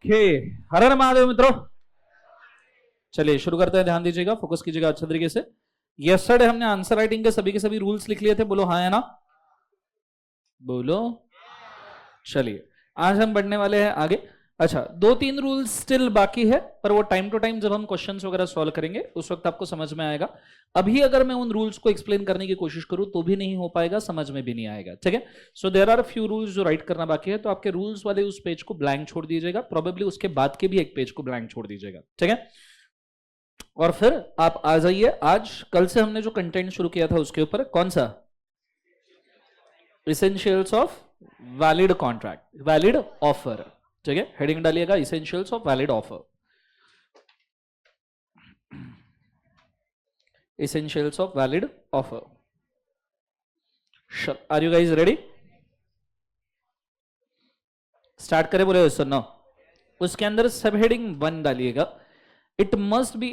Okay, हर हर महादेव मित्रों। चलिए शुरू करते हैं, ध्यान दीजिएगा, फोकस कीजिएगा अच्छे तरीके से। यस्टरडे हमने आंसर राइटिंग के सभी रूल्स लिख लिए थे, बोलो हाँ या ना, बोलो। चलिए आज हम बढ़ने वाले हैं आगे। अच्छा, दो तीन रूल्स स्टिल बाकी है, पर वो टाइम टू टाइम जब हम क्वेश्चंस वगैरह सॉल्व करेंगे उस वक्त आपको समझ में आएगा। अभी अगर मैं उन रूल्स को एक्सप्लेन करने की कोशिश करूं तो भी नहीं हो पाएगा, समझ में भी नहीं आएगा, ठीक है। So there are few rules जो राइट करना बाकी है, तो आपके रूल्स वाले उस पेज को ब्लैंक छोड़ दीजिएगा, प्रोबेबली उसके बाद के भी एक पेज को ब्लैंक छोड़ दीजिएगा, ठीक है। और फिर आप आ जाइए, आज कल से हमने जो कंटेंट शुरू किया था उसके ऊपर, कौन सा, essentials of valid contract, valid offer, ठीक है। हेडिंग डालिएगा essentials of valid offer, essentials of valid offer. Are you guys ready? Start करें, बोले सुनो। उसके अंदर सब हेडिंग 1 डालिएगा। इट मस्ट बी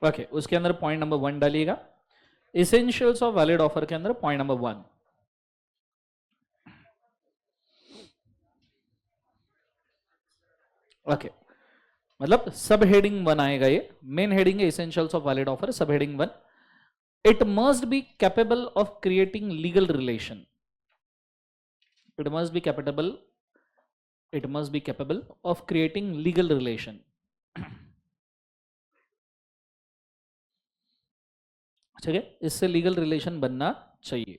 ओके, उसके अंदर पॉइंट नंबर 1 डालिएगा। इसेंशियल्स ऑफ वैलिड ऑफर के अंदर पॉइंट नंबर 1। ओके, मतलब सब हेडिंग 1 आएगा, ये मेन हेडिंग है इसेंशियल्स ऑफ वैलिड ऑफर, सब heading 1। It must be capable of creating legal relation, it must be capable, it must be capable of creating legal relation. ठीक है, इससे legal relation बनना चाहिए।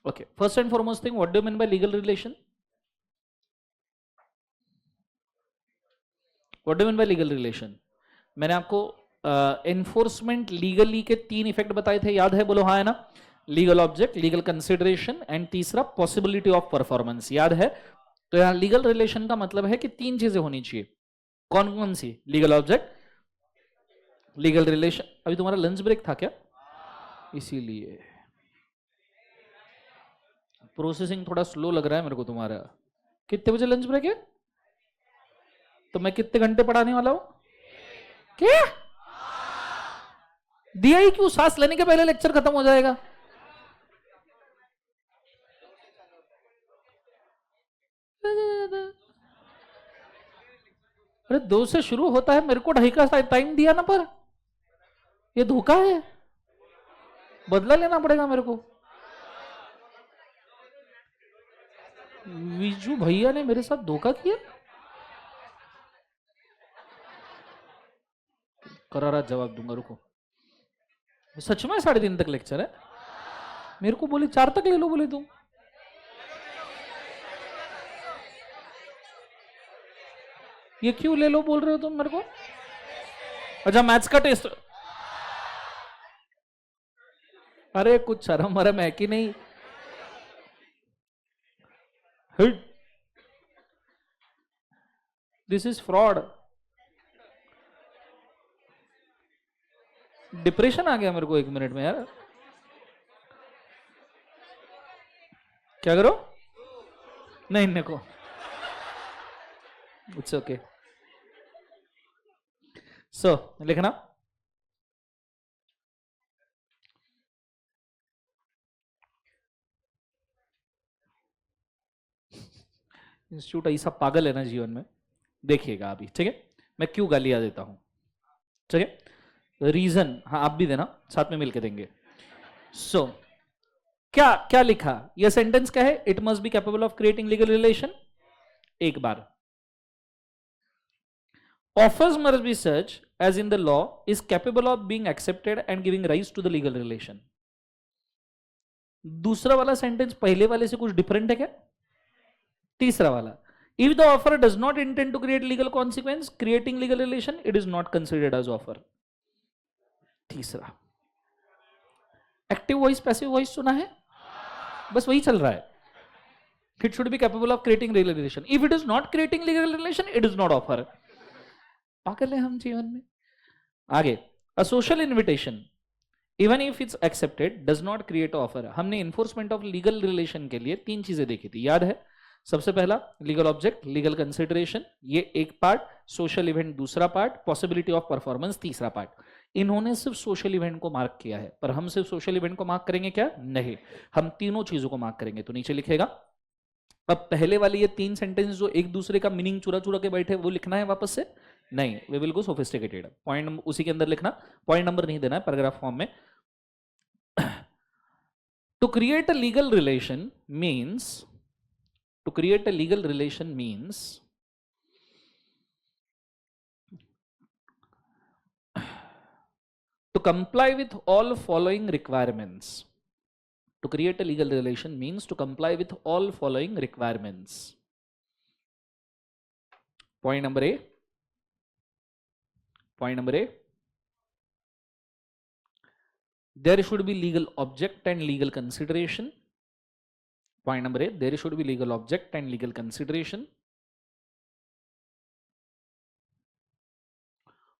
Okay, first and foremost thing, what do you mean by legal relation? What do you mean by legal relation? मैंने आपको enforcement legally के 3 effect बताए थे, याद है, बोलो हाँ है ना। Legal object, legal consideration and तीसरा पॉसिबिलिटी ऑफ परफॉर्मेंस, याद है। तो यहां लीगल रिलेशन का मतलब है कि 3 चीजें होनी चाहिए। कौन कौन सी? Legal object, legal relation. अभी तुम्हारा लंच ब्रेक था क्या? इसीलिए प्रोसेसिंग थोड़ा स्लो लग रहा है मेरे को तुम्हारा। कितने बजे लंच ब्रेक है? तो मैं कितने घंटे पढ़ाने वाला हूं? क्या दिया ही क्यों? सांस लेने के पहले लेक्चर खत्म हो जाएगा। अरे 2 से शुरू होता है, मेरे को 2:30 का टाइम दिया ना, पर ये धोखा है, बदला लेना पड़ेगा मेरे को। विजू भैया ने मेरे साथ धोखा किया। करारा जवाब दूंगा, रुको। सच में 3:30 तक लेक्चर है? मेरे को बोले 4 तक ले लो, बोले तुम। ये क्यों ले लो बोल रहे हो तुम मेरे को? अच्छा, मैथ्स का टेस्ट। अरे कुछ शर्म वरम है कि नहीं? This is fraud. डिप्रेशन आ गया मेरे को 1 मिनट में यार। क्या करो? नहीं, मेरे को इट्स ओके। सो लिखना, इंस्टीट्यूट ऐसा पागल है ना जीवन में, देखिएगा अभी, ठीक है। मैं क्यों गालियां देता हूं, ठीक है, रीजन हाँ आप भी देना, साथ में मिलके देंगे। सो क्या क्या लिखा, यह सेंटेंस क्या है? It must be capable of creating legal relation. एक बार, offers must be such as in the law is capable of being accepted and giving rise to the legal relation. दूसरा वाला सेंटेंस पहले वाले से कुछ डिफरेंट है क्या? तीसरा वाला, if the offer does not intend to create legal consequence creating legal relation it is not considered as offer. तीसरा, एक्टिव वॉइस पैसिव वॉइस सुना है? बस वही चल रहा है। It should be capable of creating legal relation. If it is not creating legal relation it is not offer. पागल है हम जीवन में। आगे, a social invitation even if it's accepted does not create offer. हमने इन्फोर्समेंट ऑफ लीगल रिलेशन के लिए 3 चीजें देखी थी, याद है? सबसे पहला लीगल ऑब्जेक्ट, लीगल कंसिडरेशन, ये एक पार्ट, सोशल इवेंट दूसरा पार्ट, पॉसिबिलिटी ऑफ परफॉर्मेंस तीसरा पार्ट। इन्होंने सिर्फ सोशल इवेंट को मार्क किया है, पर हम सिर्फ सोशल इवेंट को मार्क करेंगे क्या? नहीं, हम तीनों चीजों को मार्क करेंगे। तो नीचे लिखेगा, अब पहले वाली ये 3 सेंटेंस जो एक दूसरे का मीनिंग चुरा चुरा के बैठे वो लिखना है वापस से? नहीं, वे बिल्कुल सोफिस्टिकेटेड है। पॉइंट उसी के अंदर लिखना, पॉइंट नंबर नहीं देना है पैराग्राफ फॉर्म में। To create a legal relation means, to create a legal relation means to comply with all following requirements. To create a legal relation means to comply with all following requirements. Point number A. Point number A. There should be legal object and legal consideration. Point number A, there should be legal object and legal consideration.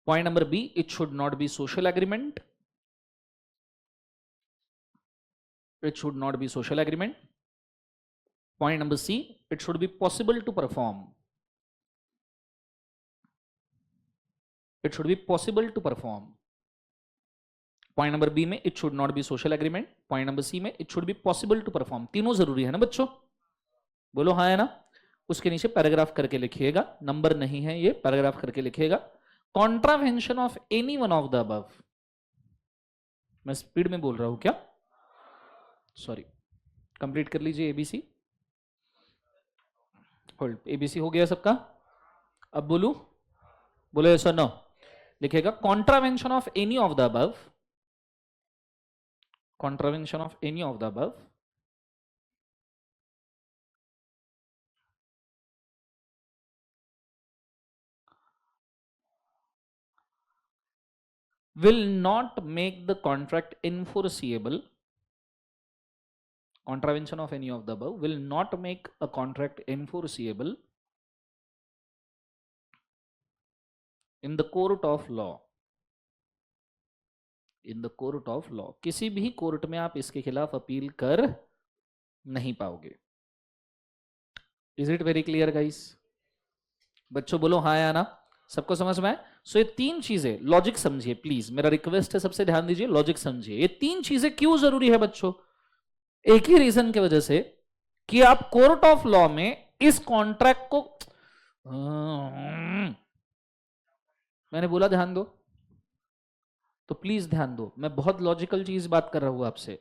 Point number B, it should not be social agreement. It should not be social agreement. Point number C, it should be possible to perform. It should be possible to perform. Point number B में it should not be social agreement, point number C में it should be possible to perform. तीनों जरूरी है ना बच्चों? बोलो हाँ है ना? उसके नीचे पैराग्राफ करके लिखिएगा, नंबर नहीं है ये, पैराग्राफ करके लिखिएगा। Contravention of any one of the above. मैं स्पीड में बोल रहा हूं क्या? सॉरी, कंप्लीट कर लीजिए एबीसी। होल्ड, एबीसी हो गया सबका? अब बोलू, बोलो यस और नो। लिखेगा contravention of any of the above, contravention of any of the above will not make the contract enforceable. Contravention of any of the above will not make a contract enforceable in the court of law. In the court of law, किसी भी court में आप इसके खिलाफ appeal कर नहीं पाओगे। Is it very clear guys? बच्चों बोलो हाँ या ना, सबको समझ में आए? सो ये 3 चीजें लॉजिक समझिए प्लीज, मेरा रिक्वेस्ट है सबसे ध्यान दीजिए, लॉजिक समझिए। ये 3 चीजें क्यों जरूरी है बच्चों? एक ही रीजन की वजह से कि आप कोर्ट ऑफ लॉ में इस कॉन्ट्रैक्ट को मैंने बोला ध्यान दो, तो प्लीज ध्यान दो, मैं बहुत लॉजिकल चीज बात कर रहा हूं आपसे,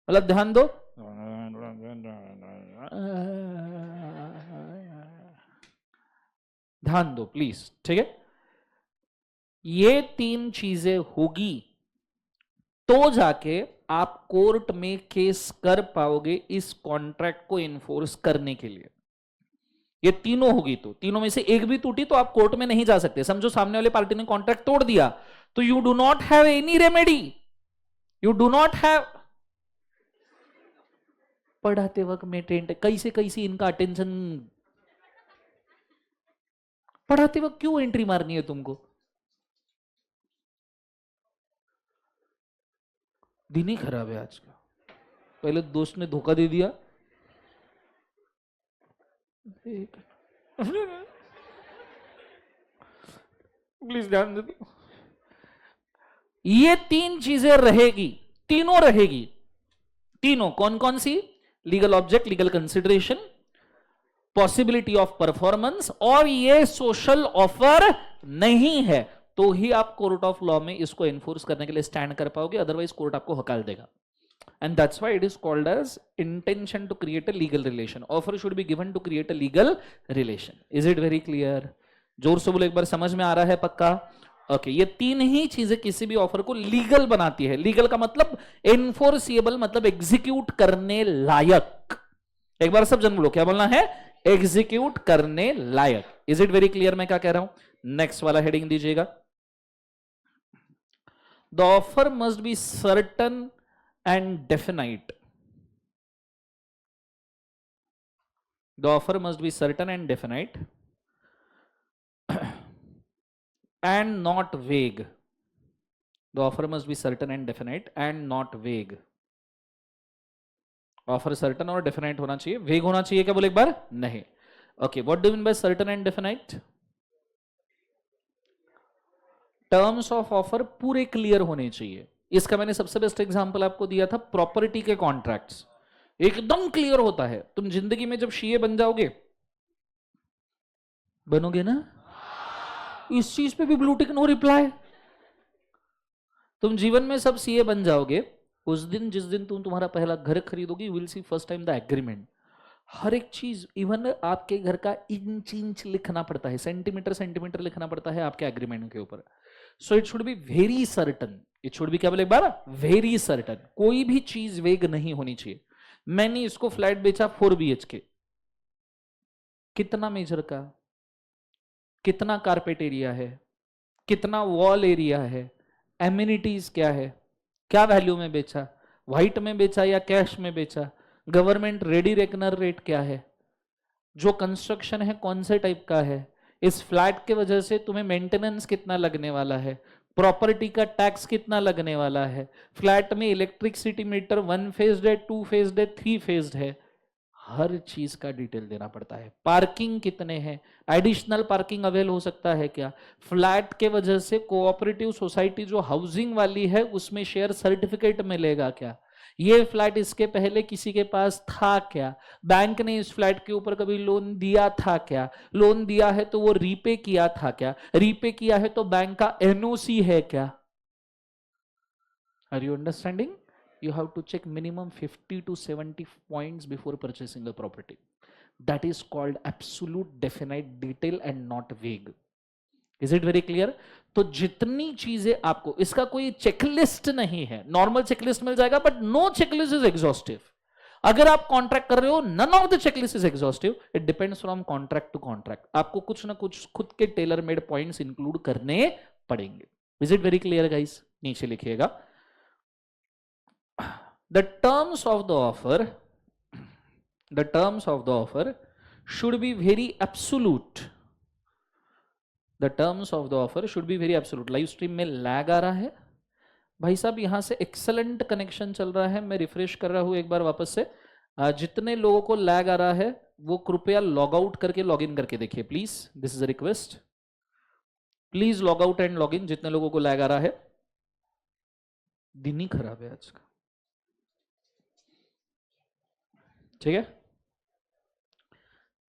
मतलब ध्यान दो। ध्यान दो प्लीज, ठीक है? ये 3 चीजें होगी तो जाके आप कोर्ट में केस कर पाओगे इस कॉन्ट्रैक्ट को इन्फोर्स करने के लिए। ये तीनों होगी, तो तीनों में से एक भी टूटी तो आप कोर्ट में नहीं जा सकते। समझो सामने वाले पार्टी ने कॉन्ट्रैक्ट तोड़ दिया तो you do not have any remedy, you do not have. पढ़ाते वक्त में टेंट कैसे कैसे इनका अटेंशन, पढ़ाते वक्त क्यों एंट्री मारनी है तुमको? दिन ही खराब है आज का। पहले दोस्त ने धोखा दे दिया, प्लीज ध्यान दे। ये 3 चीजें रहेगी, तीनों रहेगी। तीनों कौन कौन सी? Legal object, legal consideration, possibility of performance, और ये सोशल ऑफर नहीं है तो ही आप कोर्ट ऑफ लॉ में इसको एनफोर्स करने के लिए स्टैंड कर पाओगे, अदरवाइज कोर्ट आपको हकाल देगा। And that's why it is called as intention to create a legal relation. Offer should be given to create a legal relation. Is it very clear? जोर से बोलो एक बार, समझ में आ रहा है पक्का? ओके, ये 3 ही चीजें किसी भी ऑफर को लीगल बनाती है। लीगल का मतलब एनफोर्सिएबल, मतलब एग्जीक्यूट करने लायक। एक बार सब जन बोलो, क्या बोलना है? एग्जीक्यूट करने लायक। इज इट वेरी क्लियर मैं क्या कह रहा हूं? नेक्स्ट वाला हेडिंग दीजिएगा। The offer must be certain and definite. The offer must be certain and definite and not vague. The offer must be certain and definite and not वेग। Offer certain और definite होना चाहिए, वेग होना चाहिए क्या? बोले एक बार। नहीं। Okay, what do mean by certain and definite? Terms of offer पूरे क्लियर होने चाहिए। इसका मैंने सबसे बेस्ट एग्जांपल आपको दिया था, प्रॉपर्टी के कॉन्ट्रैक्ट्स एकदम क्लियर होता है। तुम जिंदगी में जब सीए बन जाओगे, बनोगे ना, इस चीज पे भी ब्लू टिक नो रिप्लाई। तुम जीवन में सब सीए बन जाओगे, उस दिन जिस दिन तुम तुम्हारा पहला घर खरीदोगी, will see first time the agreement. हर एक चीज, इवन आपके घर का इंच इंच लिखना पड़ता है, सेंटीमीटर सेंटीमीटर लिखना पड़ता है आपके एग्रीमेंट के ऊपर। So it should be very certain, it should B क्या बोले एक बार, वेरी सर्टन। कोई भी चीज वेग नहीं होनी चाहिए। मैंने इसको फ्लैट बेचा 4 BHK, कितना मेजर का, कितना कारपेट एरिया है, कितना वॉल एरिया है, एमिनिटीज क्या है, क्या वैल्यू में बेचा, व्हाइट में बेचा या कैश में बेचा, गवर्नमेंट रेडी रेकनर रेट क्या है, जो कंस्ट्रक्शन है कौन से टाइप का है, इस फ्लैट के वजह से तुम्हें मेंटेनेंस कितना लगने वाला है, प्रॉपर्टी का टैक्स कितना लगने वाला है, फ्लैट में इलेक्ट्रिसिटी मीटर 1 फेज्ड है, 2 फेज्ड है, 3 फेज्ड है, हर चीज का डिटेल देना पड़ता है। पार्किंग कितने हैं, एडिशनल पार्किंग अवेल हो सकता है क्या, फ्लैट के वजह से कोऑपरेटिव सोसाइटी जो हाउसिंग वाली है उसमें शेयर सर्टिफिकेट मिलेगा क्या, ये फ्लैट इसके पहले किसी के पास था क्या, बैंक ने इस फ्लैट के ऊपर कभी लोन दिया था क्या, लोन दिया है तो वो रीपे किया था क्या, रीपे किया है तो बैंक का एनओसी है क्या। Are you understanding? You have to check minimum 50 to 70 points before purchasing a property. That is called absolute definite detail and not vague. Is it very clear? तो जितनी चीजें आपको, इसका कोई चेकलिस्ट नहीं है, नॉर्मल चेकलिस्ट मिल जाएगा but no checklist is exhaustive. अगर आप कॉन्ट्रैक्ट कर रहे हो, none of the checklist is exhaustive, it depends from contract to contract. आपको कुछ ना कुछ खुद के टेलर मेड पॉइंट्स इंक्लूड करने पड़ेंगे। Is it very clear guys? नीचे लिखिएगा, the terms of the offer should be very absolute. The terms of the offer should be very absolute. Live stream में लैग आ रहा है भाई साहब, यहां से एक्सलेंट कनेक्शन चल रहा है। मैं रिफ्रेश कर रहा हूं एक बार वापस से। जितने लोगों को लैग आ रहा है वो कृपया लॉग आउट करके लॉग इन करके देखिए please, this is a request. Please log out and log in, जितने लोगों को लैग आ रहा है। दिन ही खराब है आज का, ठीक है?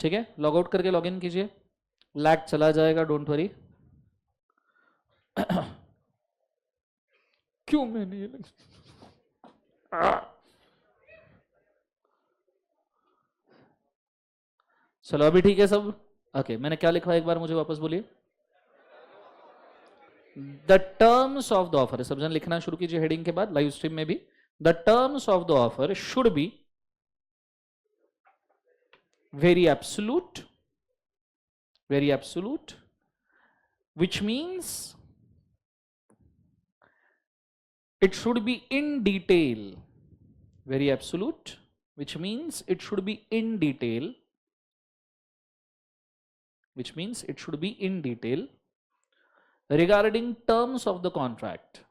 ठीक है, लॉग आउट करके लॉग इन कीजिए, लैग चला जाएगा, डोंट वरी। क्यों मैंने ये चलो अभी ठीक है सब। ओके, मैंने क्या लिखा एक बार मुझे वापस बोलिए। The terms of the offer, सब जन लिखना शुरू कीजिए हेडिंग के बाद, लाइव स्ट्रीम में भी। The terms of the offer should be very absolute, which means it should be in detail. Very absolute, which means it should be in detail, regarding terms of the contract,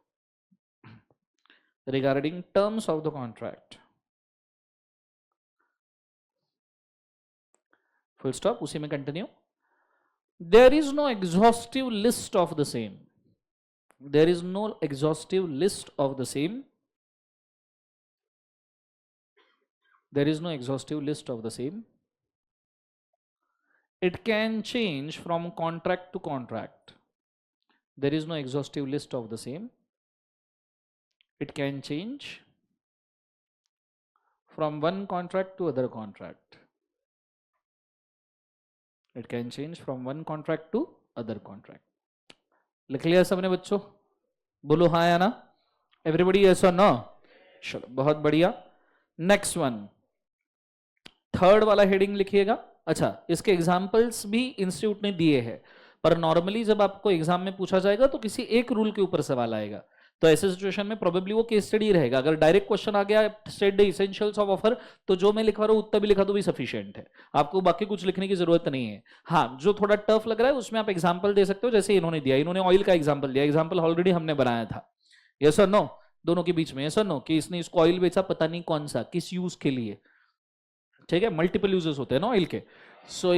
full stop, उसी में continue. There is no exhaustive list of the same. There is no exhaustive list of the same. There is no exhaustive list of the same. It can change from contract to contract. There is no exhaustive list of the same. It can change from one contract to other contract. It can change from one contract to other contract. लिख लिया सबने बच्चों? बोलो हाँ या ना? Everybody yes और no? चलो बहुत बढ़िया। नेक्स्ट वन, थर्ड वाला हेडिंग लिखिएगा। अच्छा, इसके एग्जाम्पल्स भी इंस्टीट्यूट ने दिए हैं, पर नॉर्मली जब आपको एग्जाम में पूछा जाएगा तो किसी एक रूल के ऊपर सवाल आएगा, तो ऐसे सिचुएशन में प्रोबेबली वो केस स्टडी रहेगा। अगर डायरेक्ट क्वेश्चन आ गया state the essentials of offer, तो जो मैं लिखवा रहा हूं उतना भी लिखा तो भी सफिशिएंट है, आपको बाकी कुछ लिखने की जरूरत नहीं है। हाँ, जो थोड़ा टफ लग रहा है उसमें आप एग्जांपल दे सकते हो, जैसे इन्होंने दिया, इन्होंने ऑयल का एग्जांपल दिया, एग्जांपल ऑलरेडी हमने बनाया था। यस और नो, दोनों के बीच में यस और नो, कि इसने इसको ऑयल बेचा पता नहीं कौन सा, किस यूज के लिए, ठीक है, मल्टीपल यूजेस होते हैं ना ऑयल के। सो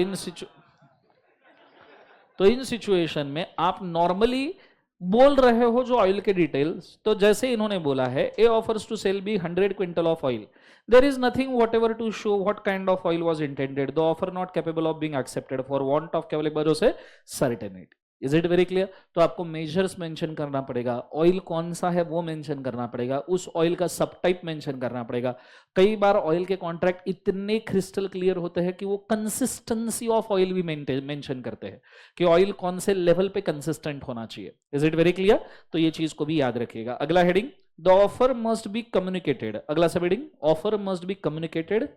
इन सिचुएशन में आप नॉर्मली बोल रहे हो जो ऑयल के डिटेल्स, तो जैसे इन्होंने बोला है A offers to sell B 100 quintal of oil, there is nothing whatever to show what kind of oil was intended, the offer not capable of being accepted for want of, केवल एक बार से certainty. Is it very clear? तो आपको measures mention करना पड़ेगा, oil कौन सा है वो मेंशन करना पड़ेगा, उस ऑयल का सब टाइप मेंशन करना पड़ेगा। कई बार ऑयल के कॉन्ट्रैक्ट इतने क्रिस्टल क्लियर होते हैं कि वो कंसिस्टेंसी ऑफ ऑयल भी मेंशन करते हैं कि ऑयल कौन से लेवल पे कंसिस्टेंट होना चाहिए। Is it very clear? तो ये चीज को भी याद रखिएगा। अगला heading, the offer must be communicated. अगला sub heading, offer must be communicated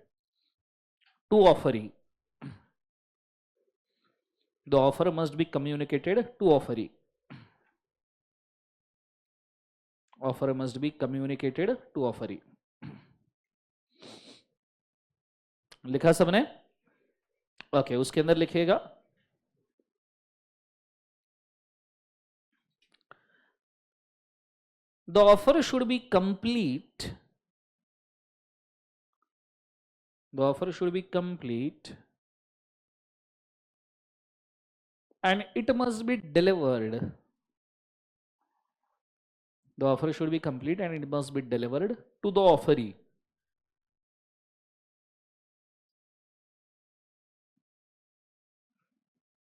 to offeree. The offer must be communicated to offeree. Offer must be communicated to offeree. लिखा सबने? ओके, उसके अंदर लिखिएगा the offer should be complete. The offer should be complete and it must be delivered. The offer should be complete and it must be delivered to the offeree.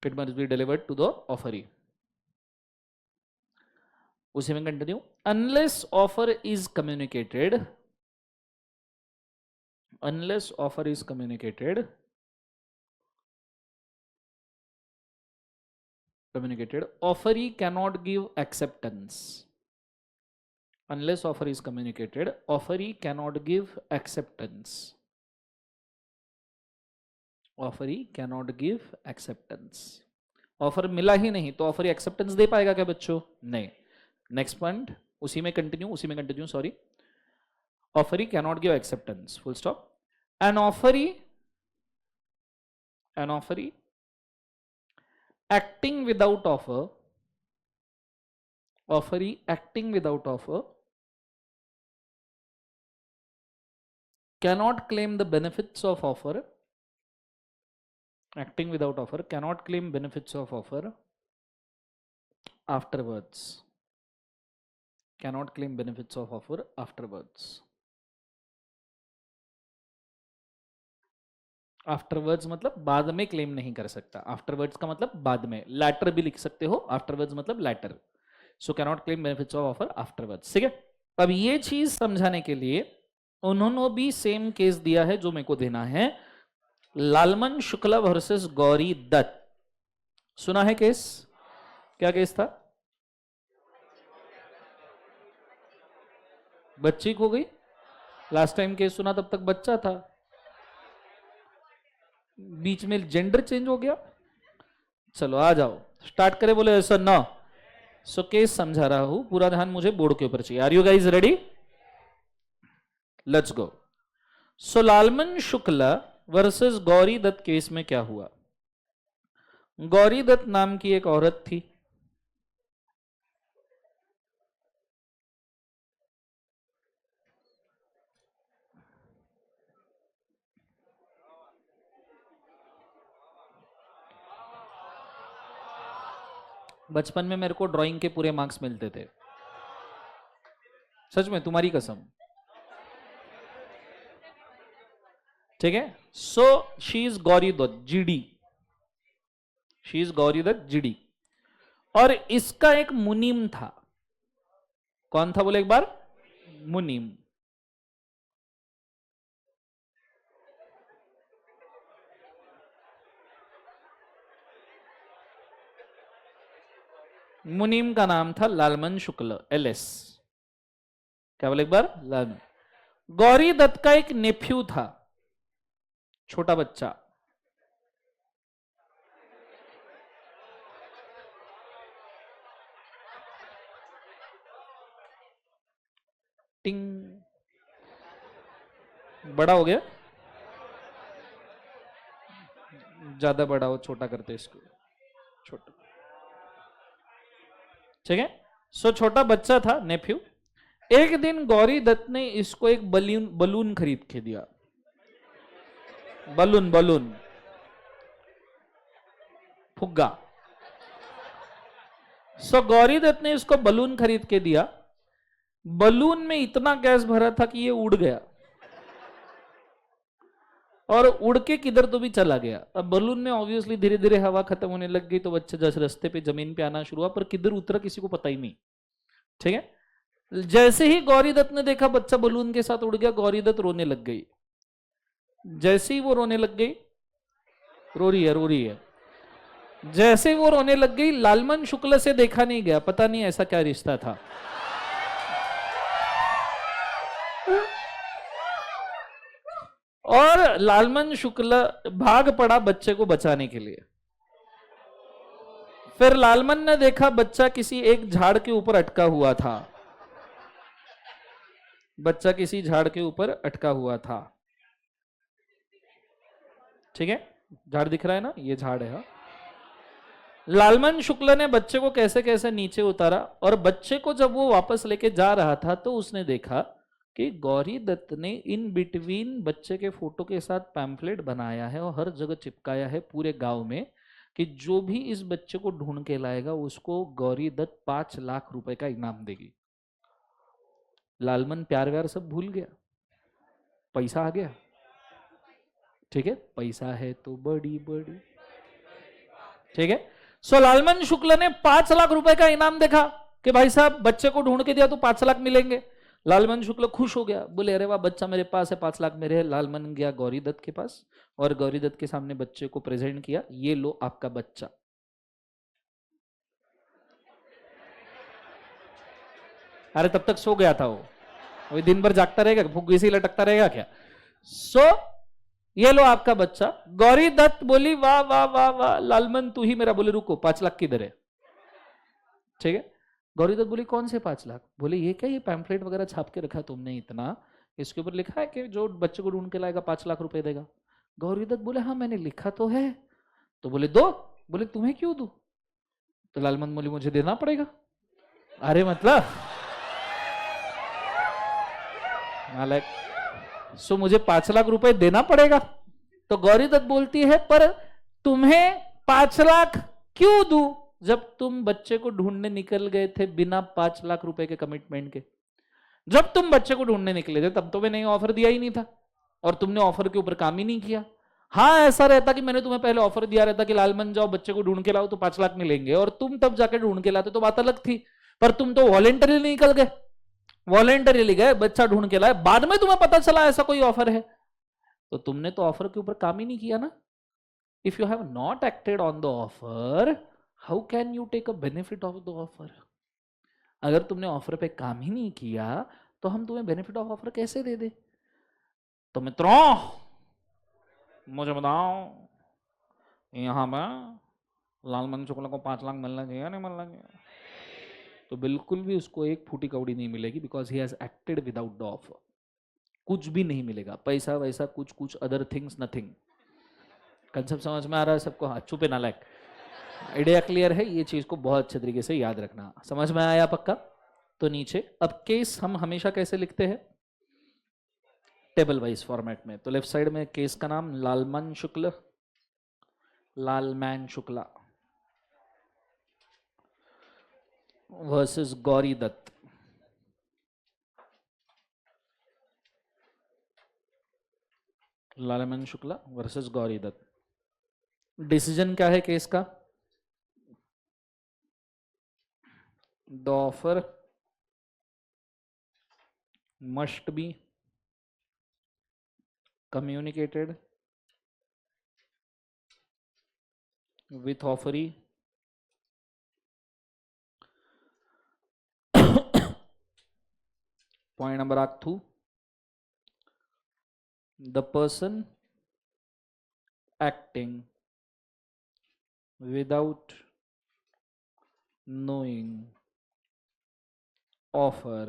It must be delivered to the offeree. उसी में continue, unless offer is communicated, unless offer is communicated, offeree cannot give acceptance. Unless offer is communicated, offeree cannot give acceptance. Offeree cannot give acceptance. Offer मिला ही नहीं तो offer acceptance दे पाएगा क्या बच्चों? नहीं। Next point, उसी में continue, sorry, offeree cannot give acceptance, full stop. An offeree acting without offer, offeree acting without offer cannot claim the benefits of offer, acting without offer cannot claim benefits of offer afterwards, cannot claim benefits of offer afterwards. Afterwards मतलब बाद में claim नहीं कर सकता, afterwards का मतलब बाद में, लैटर भी लिख सकते हो, आफ्टरवर्ड्स मतलब later. So can not claim benefits of offer afterwards, ठीक है। अब ये चीज समझाने के लिए उन्होंने भी सेम केस दिया है जो मेरे को देना है, लालमन शुक्ला वर्सेस गौरी दत्त। सुना है केस? क्या केस था? बच्ची खो गई। लास्ट टाइम केस सुना तब तक बच्चा था, बीच में जेंडर चेंज हो गया। चलो आ जाओ, स्टार्ट करें, बोले सर ना। सो केस समझा रहा हूं, पूरा ध्यान मुझे बोर्ड के ऊपर चाहिए। Are you guys ready? Let's go. So Lalman Shukla versus Gauri Dutt case में क्या हुआ? गौरी दत्त नाम की एक औरत थी, बचपन में मेरे को ड्राइंग के पूरे मार्क्स मिलते थे, सच में, तुम्हारी कसम, ठीक है। So she is Gauri Dutt GD, she is Gauri Dutt GD, और इसका एक मुनीम था। कौन था बोले एक बार? मुनीम। मुनीम का नाम था लालमन शुक्ल, एलएस। क्या बोले एक बार? लालमन। गौरी दत्त का एक नेफ्यू था, छोटा बच्चा, टिंग, बड़ा हो गया, ज्यादा बड़ा हो, छोटा करते इसको, छोटा, ठीक है। सो छोटा बच्चा था, नेफ्यू, एक दिन गौरी दत्त ने इसको एक बलून बलून खरीद के दिया। बलून बलून फुग्गा। सो गौरी दत्त ने इसको बलून खरीद के दिया। बलून में इतना गैस भरा था कि ये उड़ गया और उड़ के किधर तो भी चला गया। अब बलून में ऑब्वियसली धीरे धीरे हवा खत्म होने लग गई तो बच्चा जैसे रास्ते पे जमीन पे आना शुरू हुआ, पर किधर उतरा किसी को पता ही नहीं। ठीक है। जैसे ही गौरी दत्त ने देखा बच्चा बलून के साथ उड़ गया, गौरी दत्त रोने लग गई। जैसे ही वो रोने लग गई, रो रही है। जैसे ही वो रोने लग गई, लालमन शुक्ल से देखा नहीं गया, पता नहीं ऐसा क्या रिश्ता था। और लालमन शुक्ल भाग पड़ा बच्चे को बचाने के लिए। फिर लालमन ने देखा बच्चा किसी एक झाड़ के ऊपर अटका हुआ था। बच्चा किसी झाड़ के ऊपर अटका हुआ था। ठीक है, झाड़ दिख रहा है ना, ये झाड़ है। लालमन शुक्ल ने बच्चे को कैसे कैसे नीचे उतारा, और बच्चे को जब वो वापस लेके जा रहा था तो उसने देखा कि गौरी दत्त ने इन बिटवीन बच्चे के फोटो के साथ पैम्फलेट बनाया है और हर जगह चिपकाया है पूरे गांव में कि जो भी इस बच्चे को ढूंढ के लाएगा उसको गौरी दत्त 5 लाख रुपए का इनाम देगी। लालमन प्यार व्यार सब भूल गया, पैसा आ गया। ठीक है, पैसा है तो बड़ी बड़ी। ठीक है। सो लालमन शुक्ल ने 5 लाख रुपए का इनाम देखा कि भाई साहब बच्चे को ढूंढ के दिया तो 5 लाख मिलेंगे। लालमन शुक्ल खुश हो गया, बोले अरे वाह बच्चा मेरे पास है, 5 लाख मेरे है। लालमन गया गौरी दत्त के पास और गौरी दत्त के सामने बच्चे को प्रेजेंट किया, ये लो आपका बच्चा। अरे तब तक सो गया था वो, वही दिन भर जागता रहेगा, फुग्गी इसी लटकता रहेगा क्या। सो ये लो आपका बच्चा। गौरी दत्त बोली वाह वाह वाह वाह लालमन तू ही मेरा। बोले रुको, 5 लाख किधर है। ठीक है। गौरी दत्त बोली कौन से 5 लाख। बोले ये क्या, ये पैम्फलेट वगैरह छाप के रखा तुमने इतना, इसके ऊपर लिखा है कि जो बच्चे को ढूंढ के लाएगा 5 लाख रुपए देगा। गौरी दत्त बोले हाँ मैंने लिखा तो है। तो बोले दो। बोले तुम्हें क्यों दू। तो लालमन बोली मुझे देना पड़ेगा। अरे मतलब सो मुझे 5 लाख रुपए देना पड़ेगा। तो गौरी दत्त बोलती है पर तुम्हें 5 लाख क्यों दू जब तुम बच्चे को ढूंढने निकल गए थे बिना 5 लाख रुपए के कमिटमेंट के। जब तुम बच्चे को ढूंढने निकले थे तब तो मैंने ऑफर दिया ही नहीं था और तुमने ऑफर के ऊपर काम ही नहीं किया। हाँ ऐसा रहता कि मैंने तुम्हें पहले ऑफर दिया रहता कि लालमन जाओ बच्चे को ढूंढ के लाओ तो 5 लाख मिलेंगे और तुम तब जाके ढूंढ के लाते तो बात अलग थी। पर तुम तो वॉलेंटरी निकल गए, वॉलेंटरी गए बच्चा ढूंढ के लाए, बाद में तुम्हें पता चला ऐसा कोई ऑफर है। तो तुमने तो ऑफर के ऊपर काम ही नहीं किया ना। If you have not acted on the offer how can you take a benefit of the offer. अगर तुमने ऑफर पे काम ही नहीं किया तो हम तुम्हें बेनिफिट ऑफ ऑफर कैसे दे दे। तो मित्रों मुझे बताओ यहां पर लालमन शुक्ला को 5 लाख मिलना चाहिए नहीं मिलना चाहिए। तो बिल्कुल भी उसको एक फूटी कौड़ी नहीं मिलेगी because he has acted without the offer. कुछ भी नहीं मिलेगा, पैसा वैसा कुछ कुछ अदर थिंग्स नथिंग। कंसेप्ट समझ में आ रहा है सबको। हाँ चुपे नालायक, आइडिया क्लियर है। ये चीज को बहुत अच्छे तरीके से याद रखना। समझ में आया पक्का। तो नीचे अब केस हम हमेशा कैसे लिखते हैं, टेबल वाइज फॉर्मेट में। तो लेफ्ट साइड में केस का नाम Lalman Shukla, Lalman Shukla versus Gauri Dutt. Lalman Shukla versus Gauri Dutt. Decision क्या है केस का, the offer must be communicated with offeree point number 2 the person acting without knowing offer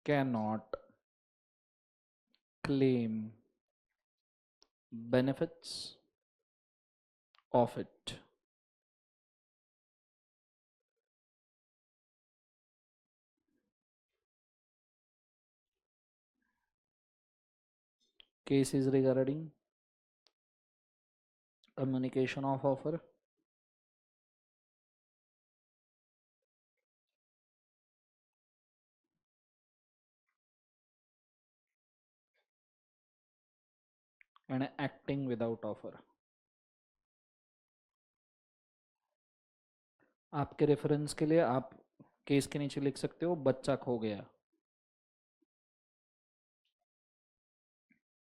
cannot claim benefits of it. case is regarding communication of offer and acting without offer. आपके reference के लिए आप case के नीचे लिख सकते हो बच्चा खो गया,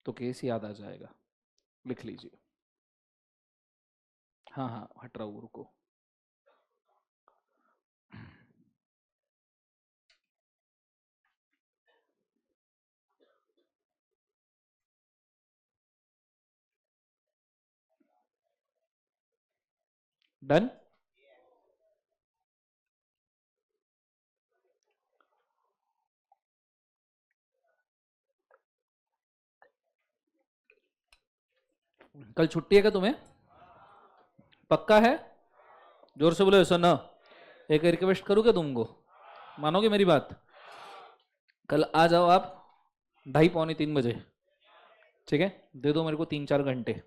तो केस याद आ जाएगा, लिख लीजिए। हाँ हाँ हट रहा हूँ, रुको। डन। कल छुट्टी है क्या तुम्हें? पक्का है? जोर से बोलो ऐसा ना। एक रिक्वेस्ट करूँ क्या तुमको, मानोगे मेरी बात? कल आ जाओ आप 2:30 पौने 3 बजे, ठीक है? दे दो मेरे को 3-4 घंटे,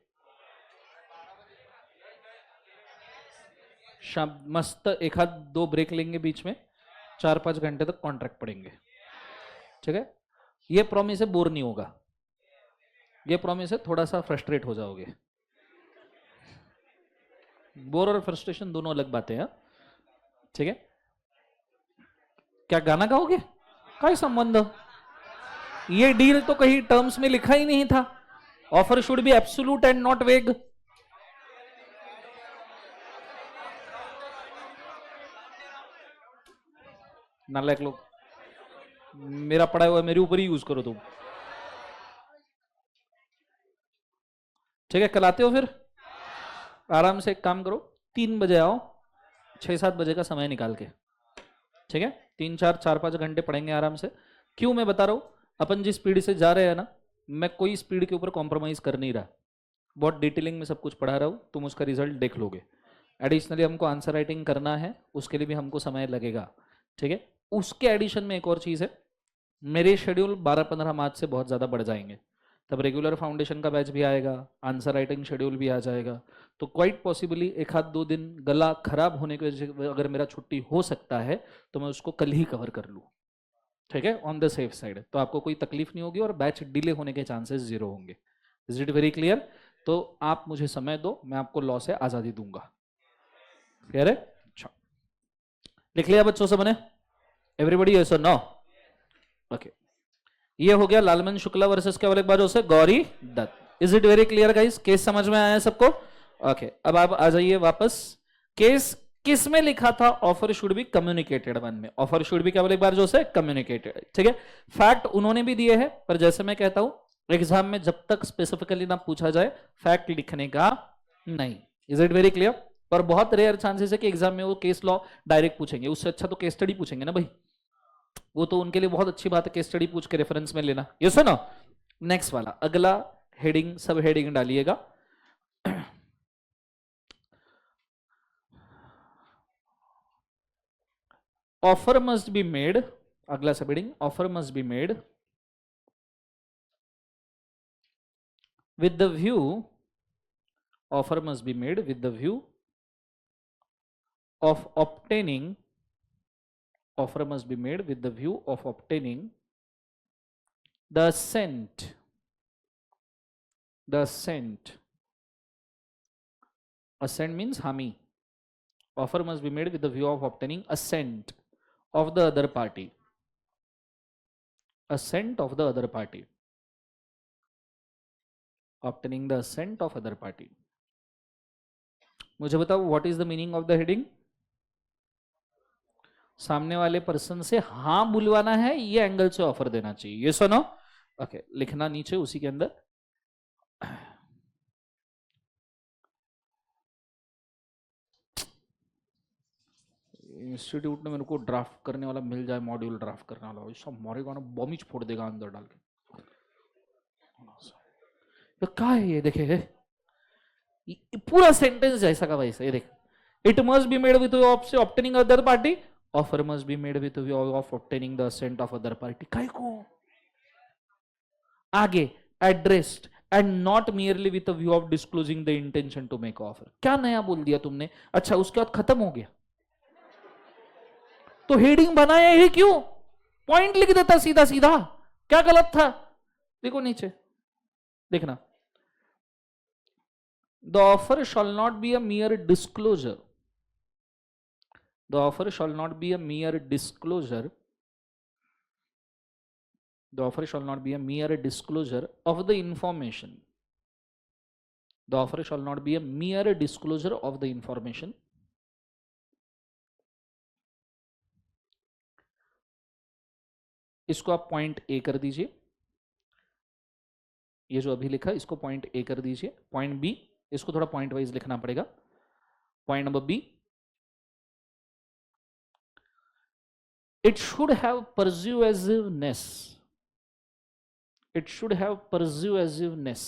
शाम मस्त। एक हाथ 2 ब्रेक लेंगे बीच में, 4-5 घंटे तक कॉन्ट्रैक्ट पढ़ेंगे, ठीक है? ये प्रॉमिस है बोर नहीं होगा, ये प्रॉमिस है थोड़ा सा फ्रस्ट्रेट हो जाओगे। बोर और फ्रस्ट्रेशन दोनों अलग बातें हैं, ठीक है? क्या गाना गाओगे? क्या संबंध? ये डील तो कहीं टर्म्स में लिखा ही नहीं था, offer should be absolute and not वेग। नालायक लोग, मेरा पढ़ा हुआ मेरे ऊपर ही यूज करो तुम, ठीक है? कल आते हो फिर? आराम से एक काम करो, 3 बजे आओ, 6-7 बजे का समय निकाल के, ठीक है? 3-4-5 घंटे पढ़ेंगे आराम से। क्यों मैं बता रहा हूं, अपन जिस स्पीड से जा रहे हैं ना, मैं कोई स्पीड के ऊपर कॉम्प्रोमाइज कर नहीं रहा, बहुत डिटेलिंग में सब कुछ पढ़ा रहा हूं, तुम उसका रिजल्ट देख लोगे। एडिशनली हमको आंसर राइटिंग करना है, उसके लिए भी हमको समय लगेगा, ठीक है? उसके एडिशन में एक और चीज़ है, मेरे शेड्यूल 12-15 मार्च से बहुत ज़्यादा बढ़ जाएंगे, तब रेगुलर फाउंडेशन का बैच भी आएगा, आंसर राइटिंग शेड्यूल भी आ जाएगा, तो क्वाइट पॉसिबली 1-2 दिन गला खराब होने की वजह से अगर मेरा छुट्टी हो सकता है तो मैं उसको कल ही कवर कर लूँ, ठीक है? ऑन द सेफ साइड, तो आपको कोई तकलीफ नहीं होगी और बैच डिले होने के चांसेस 0 होंगे। Is it very clear? तो आप मुझे समय दो, मैं आपको लॉ से आज़ादी दूंगा। क्लियर है? अच्छा, लिख लिया बच्चों सबने? एवरीबडी यस और नो? ओके, ये हो गया लालमन शुक्ला वर्सेस क्या वाले बाजू से Gauri Dutt. Is it very clear guys? Case समझ में आया सबको? ओके, अब आप आ जाइए वापस। केस किस में लिखा था? ऑफर शुड बी कम्युनिकेटेड 1 में। ऑफर शुड बी क्या बोले एक बार जो से कम्युनिकेटेड, ठीक है? फैक्ट उन्होंने भी दिए हैं, पर जैसे मैं कहता हूं एग्जाम में जब तक स्पेसिफिकली ना पूछा जाए फैक्ट लिखने का नहीं। Is it very clear? पर बहुत रेयर चांसेस है कि एग्जाम में वो केस लॉ डायरेक्ट पूछेंगे, उससे अच्छा तो केस स्टडी पूछेंगे ना भाई, वो तो उनके लिए बहुत अच्छी बात है, केस स्टडी पूछ के रेफरेंस में लेना। ये सुनो, नेक्स्ट वाला अगला हेडिंग, सब हेडिंग डालिएगा। ऑफर मस्ट बी मेड, अगला sub heading, offer must be made with the view, offer must be made with the view of obtaining, offer must be made with the view of obtaining the assent, the assent, assent means हामी, offer must be made with the view of obtaining assent of the other party, assent of the other party, obtaining the assent of other party। मुझे बताओ what is the meaning of the heading? सामने वाले person से हाँ बुलवाना है, ये angle से offer देना चाहिए, ये सुनो। ओके, लिखना नीचे उसी के अंदर। इंस्टीट्यूट में मेरे को ड्राफ्ट करने वाला मिल जाए, मॉड्यूल ड्राफ्ट करने वाला, सब मारेगा ना, बॉम ही फोड़ देगा अंदर डाल के। तो क्या है ये? देखे है पूरा सेंटेंस जैसा का वैसा, ये देख, it must be made with of obtaining other party, offer must be made with of obtaining the assent of other party. काय को आगे addressed and not merely with a view of disclosing the intention to make offer. क्या नया बोल दिया तुमने? अच्छा उसके बाद खत्म हो गया तो हेडिंग बनाया ही क्यों? पॉइंट लिख देता सीधा सीधा, क्या गलत था? देखो नीचे देखना, the offer shall not be a mere disclosure. The offer shall not be a mere disclosure. The offer shall not be a mere disclosure of the information. The offer shall not be a mere disclosure of the information. इसको आप point A कर दीजिए, ये जो अभी लिखा इसको point A कर दीजिए. पॉइंट बी, इसको थोड़ा पॉइंट वाइज लिखना पड़ेगा. Point number B, it should have persuasiveness. It should have persuasiveness.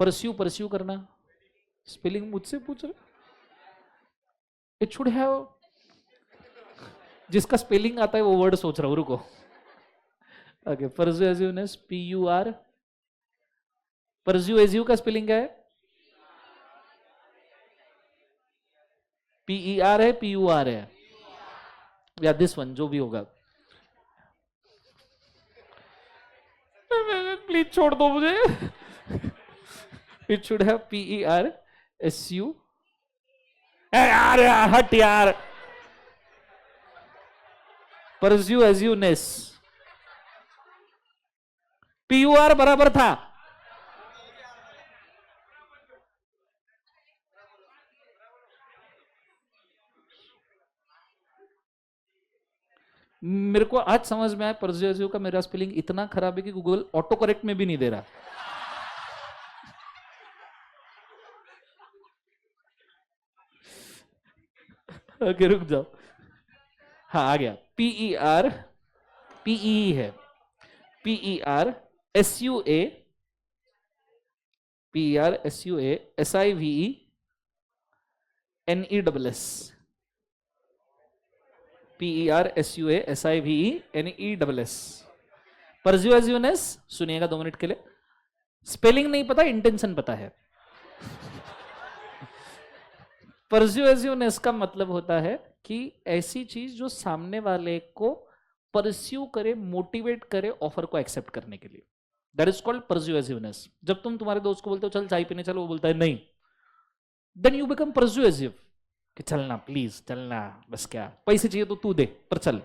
Pursue करना, स्पेलिंग मुझसे पूछ रहे. It should have, जिसका स्पेलिंग आता है वो वर्ड सोच रहा हूं, रुको. Okay, persuasiveness, PUR. persuasive का स्पेलिंग क्या है? PER है, PUR है, या दिस वन, जो भी होगा. प्लीज छोड़ दो मुझे. It should have PERSU. यार हट यार. persuasiveness, PUR बराबर था. मेरे को आज समझ में आया परसुएसिव का मेरा स्पेलिंग इतना खराब है कि गूगल ऑटो करेक्ट में भी नहीं दे रहा. ओके रुक जाओ. हाँ आ गया. PER, PE है, PERSUA, PERSUA SIVENESS. PERSUA SIVENESS. परसुएसिवनेस, सुनिएगा 2 मिनट के लिए. स्पेलिंग नहीं पता, इंटेंशन पता है. परसुएसिवनेस का मतलब होता है कि ऐसी चीज जो सामने वाले को परस्यू करे, मोटिवेट करे ऑफर को एक्सेप्ट करने के लिए. That is called persuasiveness. जब तुम तुम्हारे दोस्त को बोलते हो चल चाय पीने चलो, वो बोलता है नहीं, देन यू बिकम परसुएसिव कि चलना प्लीज चलना, बस क्या पैसे चाहिए तो तू दे पर चल.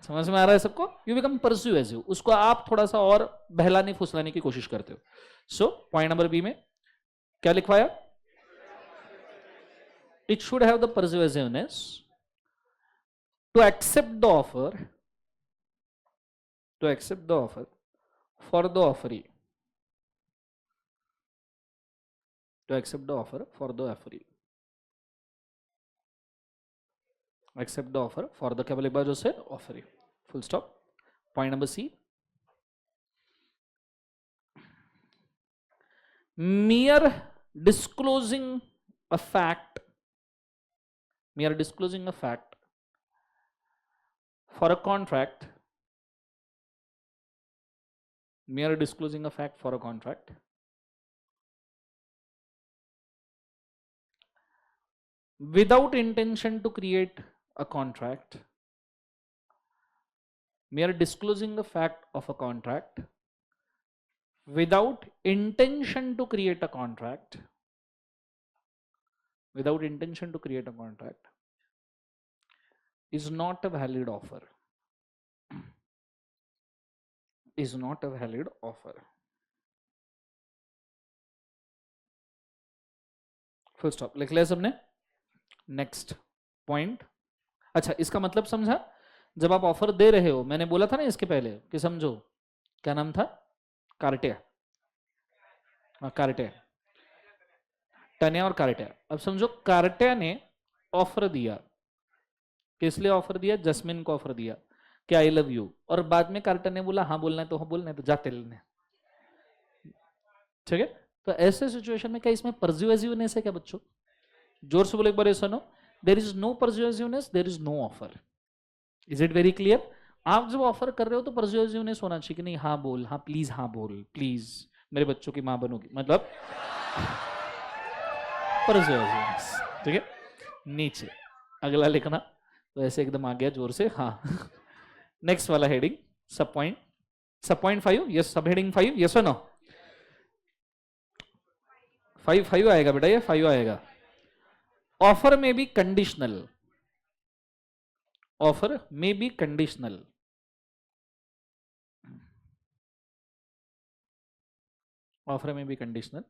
समझ में आ रहा है सबको? You become persuasive. उसको आप थोड़ा सा और बहलाने फुसलाने की कोशिश करते हो. सो पॉइंट नंबर बी में क्या लिखवाया? It should have the persuasiveness to accept the offer, to accept the offer for the offeree, to accept the offer for the offeree. Accept the offer for the, क्या बोले एक बार जो से offering, full stop. Point number C, mere disclosing a fact, mere disclosing a fact for a contract, mere disclosing a fact for a contract without intention to create a contract, mere disclosing the fact of a contract without intention to create a contract, without intention to create a contract is not a valid offer, is not a valid offer. Full stop. लिख लिया सबने? Next point. अच्छा इसका मतलब समझा? जब आप offer दे रहे हो, मैंने बोला था ना इसके पहले कि समझो, क्या नाम था? कार्टिया. हाँ कार्टिया, टनिया और कार्टिया. अब समझो कार्टिया ने ऑफर दिया, किस लिए ऑफर दिया? जस्मिन को ऑफर दिया कि आई लव यू, और बाद में कार्टिया ने बोला हाँ बोलना है तो हाँ बोलना है तो जाते लेने. ठीक है, तो ऐसे सिचुएशन में क्या इसमें परसुएसिवनेस है क्या बच्चों? जोर से बोलो एक बार. सुनो, there is no persuasiveness, there is no offer. Is it very clear? आप जब ऑफर कर रहे हो तो परsuasiveness होना चाहिए कि नहीं हाँ बोल, हाँ प्लीज, हाँ बोल प्लीज, मेरे बच्चों की माँ बनोगी, मतलब परsuasiveness। ठीक है, नीचे अगला लिखना तो ऐसे एकदम आ गया जोर से, हाँ। नेक्स्ट वाला हेडिंग, सब पॉइंट 5, यस, सब हेडिंग 5, यस और नो? 5 आएगा बेटा, ये 5 आएगा। ऑफर में बी कंडीशनल, ऑफर में बी कंडीशनल, ऑफर में बी कंडीशनल।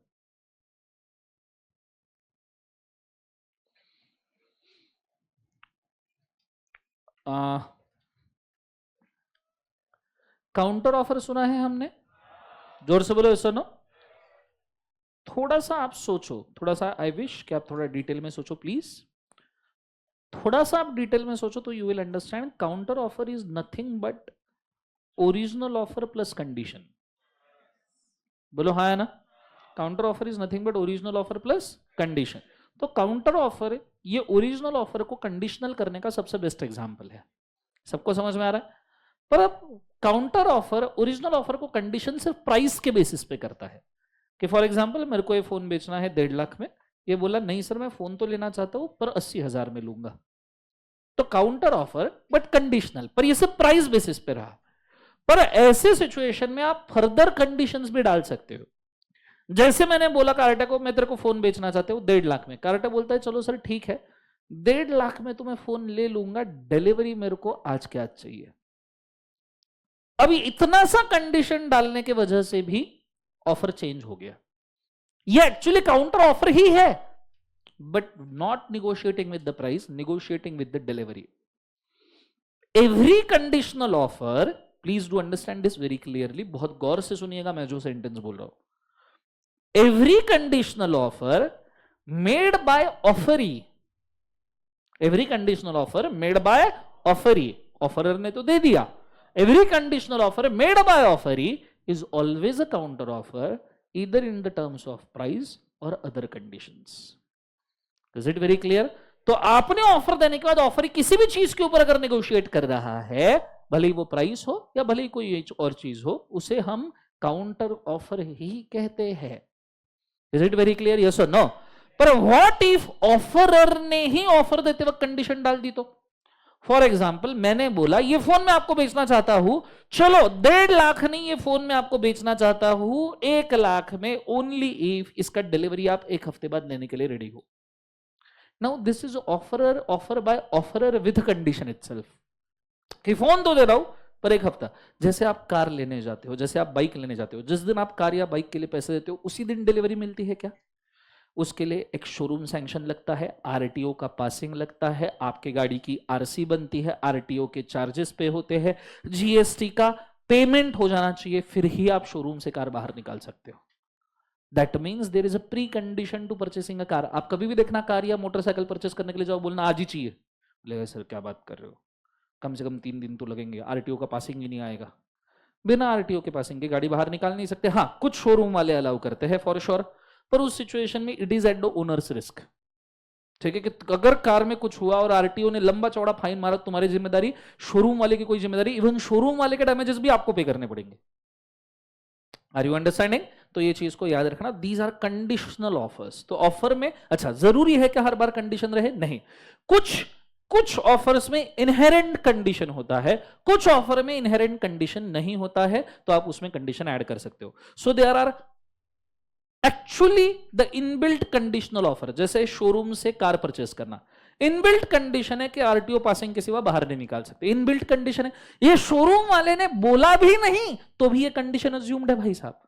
काउंटर ऑफर सुना है हमने? जोर से बोलो सर नो। थोड़ा सा आप सोचो, थोड़ा सा, आई विश कि आप थोड़ा डिटेल में सोचो प्लीज, थोड़ा सा आप डिटेल में सोचो तो you will understand. Counter offer is nothing but original offer plus condition. बोलो हाँ है ना? Counter offer is nothing but original offer plus condition. तो काउंटर ऑफर ये ओरिजिनल ऑफर को कंडीशनल करने का सबसे बेस्ट एग्जांपल है। सबको समझ में आ रहा है? पर अब काउंटर ऑफर ओरिजिनल ऑफर को कंडीशन सिर्फ प्राइस के बेसिस पे करता है कि फॉर एग्जांपल मेरे को ये फोन बेचना है 1.5 लाख में, ये बोला नहीं सर मैं फोन तो लेना चाहता हूं पर 80,000 में लूंगा, तो काउंटर ऑफर बट कंडीशनल, पर ये सिर्फ प्राइस बेसिस पे रहा। पर ऐसे सिचुएशन में आप फर्दर कंडीशंस भी डाल सकते हो। जैसे मैंने बोला कार्टे को मैं तेरे को फोन बेचना चाहते हूँ 1.5 लाख में, कार्टे बोलता है चलो सर ठीक है 1.5 लाख में तुम्हें फोन ले लूंगा, डिलीवरी मेरे को आज के आज चाहिए। अभी इतना सा कंडीशन डालने की वजह से भी ऑफर चेंज हो गया। ये एक्चुअली काउंटर ऑफर ही है but not negotiating with the price, negotiating with the delivery. Every conditional offer, please do understand this very clearly, बहुत गौर से सुनिएगा मैं जो सेंटेंस बोल रहा हूं। Every conditional offer made by offeree, every conditional offer made by offeree, offeror ने तो दे दिया, every conditional offer made by offeree is always a counter offer either in the terms of price or other conditions. Is it very clear? तो आपने offer देने के बाद offer किसी भी चीज के ऊपर अगर नेगोशिएट कर रहा है, भले ही वो प्राइस हो या भले ही कोई और चीज हो, उसे हम काउंटर ऑफर ही कहते हैं। Is it very clear? Yes or no? पर what if ऑफरर ने ही ऑफर देते वक्त कंडीशन डाल दी तो? फॉर एग्जाम्पल मैंने बोला ये फोन मैं आपको बेचना चाहता हूं, चलो 1.5 लाख नहीं ये फोन मैं आपको बेचना चाहता हूं 1 लाख में, ओनली इफ इसका डिलीवरी आप 1 हफ्ते बाद लेने के लिए रेडी हो। Now this is offer by offerer with condition itself कि फोन तो दे रहा हूं पर 1 हफ्ता। जैसे आप कार लेने जाते हो, जैसे आप बाइक लेने जाते हो, जिस दिन आप कार या बाइक के लिए पैसे देते हो उसी दिन डिलीवरी मिलती है क्या? उसके लिए एक शोरूम सैंक्शन लगता है, आरटीओ का पासिंग लगता है, आपके गाड़ी की आरसी बनती है, आरटीओ के चार्जेस पे होते हैं, जीएसटी का पेमेंट हो जाना चाहिए, फिर ही आप शोरूम से कार बाहर निकाल सकते हो। That means there is a pre condition to purchasing a car. आप कभी भी देखना कार या मोटरसाइकिल परचेस करने के लिए जाओ, बोलना आज ही चाहिए, बोलेगा सर क्या बात कर रहे हो, कम से कम 3 दिन तो लगेंगे, आरटीओ का पासिंग ही नहीं आएगा। बिना आरटीओ के पासिंग के गाड़ी बाहर निकाल नहीं सकते। हाँ, कुछ शोरूम वाले अलाउ करते हैं फॉर श्योर, पर उस सिचुएशन में it is at the owners risk. ठीक है कि अगर कार में कुछ हुआ और आरटीओ ने लंबा चौड़ा फाइन मारा, तुम्हारी जिम्मेदारी, शोरूम वाले की कोई जिम्मेदारी, इवन शोरूम वाले के डैमेजेस भी आपको पे करने पड़ेंगे। Are you understanding? तो ये चीज को याद रखना, दीज आर कंडीशनल ऑफर्स। तो ऑफर में अच्छा जरूरी है कि हर बार कंडीशन रहे? नहीं, कुछ ऑफर्स में इनहेरेंट कंडीशन होता है, कुछ ऑफर में इनहेरेंट कंडीशन नहीं होता है, तो आप उसमें कंडीशन ऐड कर सकते हो। So there are actually the inbuilt conditional offer. जैसे शोरूम से कार परचेस करना, इनबिल्ट कंडीशन है कि आरटीओ पासिंग के सिवा बाहर नहीं निकाल सकते, इनबिल्ट कंडीशन है। ये शोरूम वाले ने बोला भी नहीं तो भी ये कंडीशन अज्यूम्ड है भाई साहब।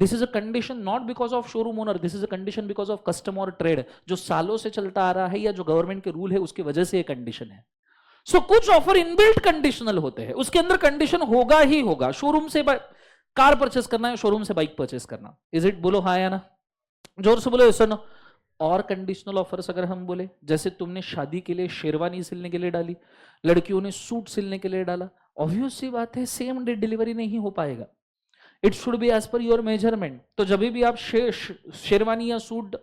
This is a condition not because of showroom owner, this is a condition because of custom और ट्रेड, जो सालों से चलता आ रहा है या जो गवर्नमेंट के रूल है उसकी वजह से ये कंडीशन है। सो कुछ ऑफर इनबिल्ट कंडीशनल होते हैं, उसके अंदर कंडीशन होगा ही होगा। शोरूम से कार परचेस करना है, शोरूम से बाइक परचेस करना, इज इट? बोलो हाँ या ना, जोर से बोलो सुनो। और कंडीशनल ऑफर्स अगर हम बोले, जैसे तुमने शादी के लिए शेरवानी सिलने के लिए डाली, लड़कियों ने सूट सिलने के लिए डाला, ऑब्वियस सी बात है सेम डे डिलीवरी नहीं हो पाएगा, it should be as per your measurement. तो जब भी आप शेरवानी या सूट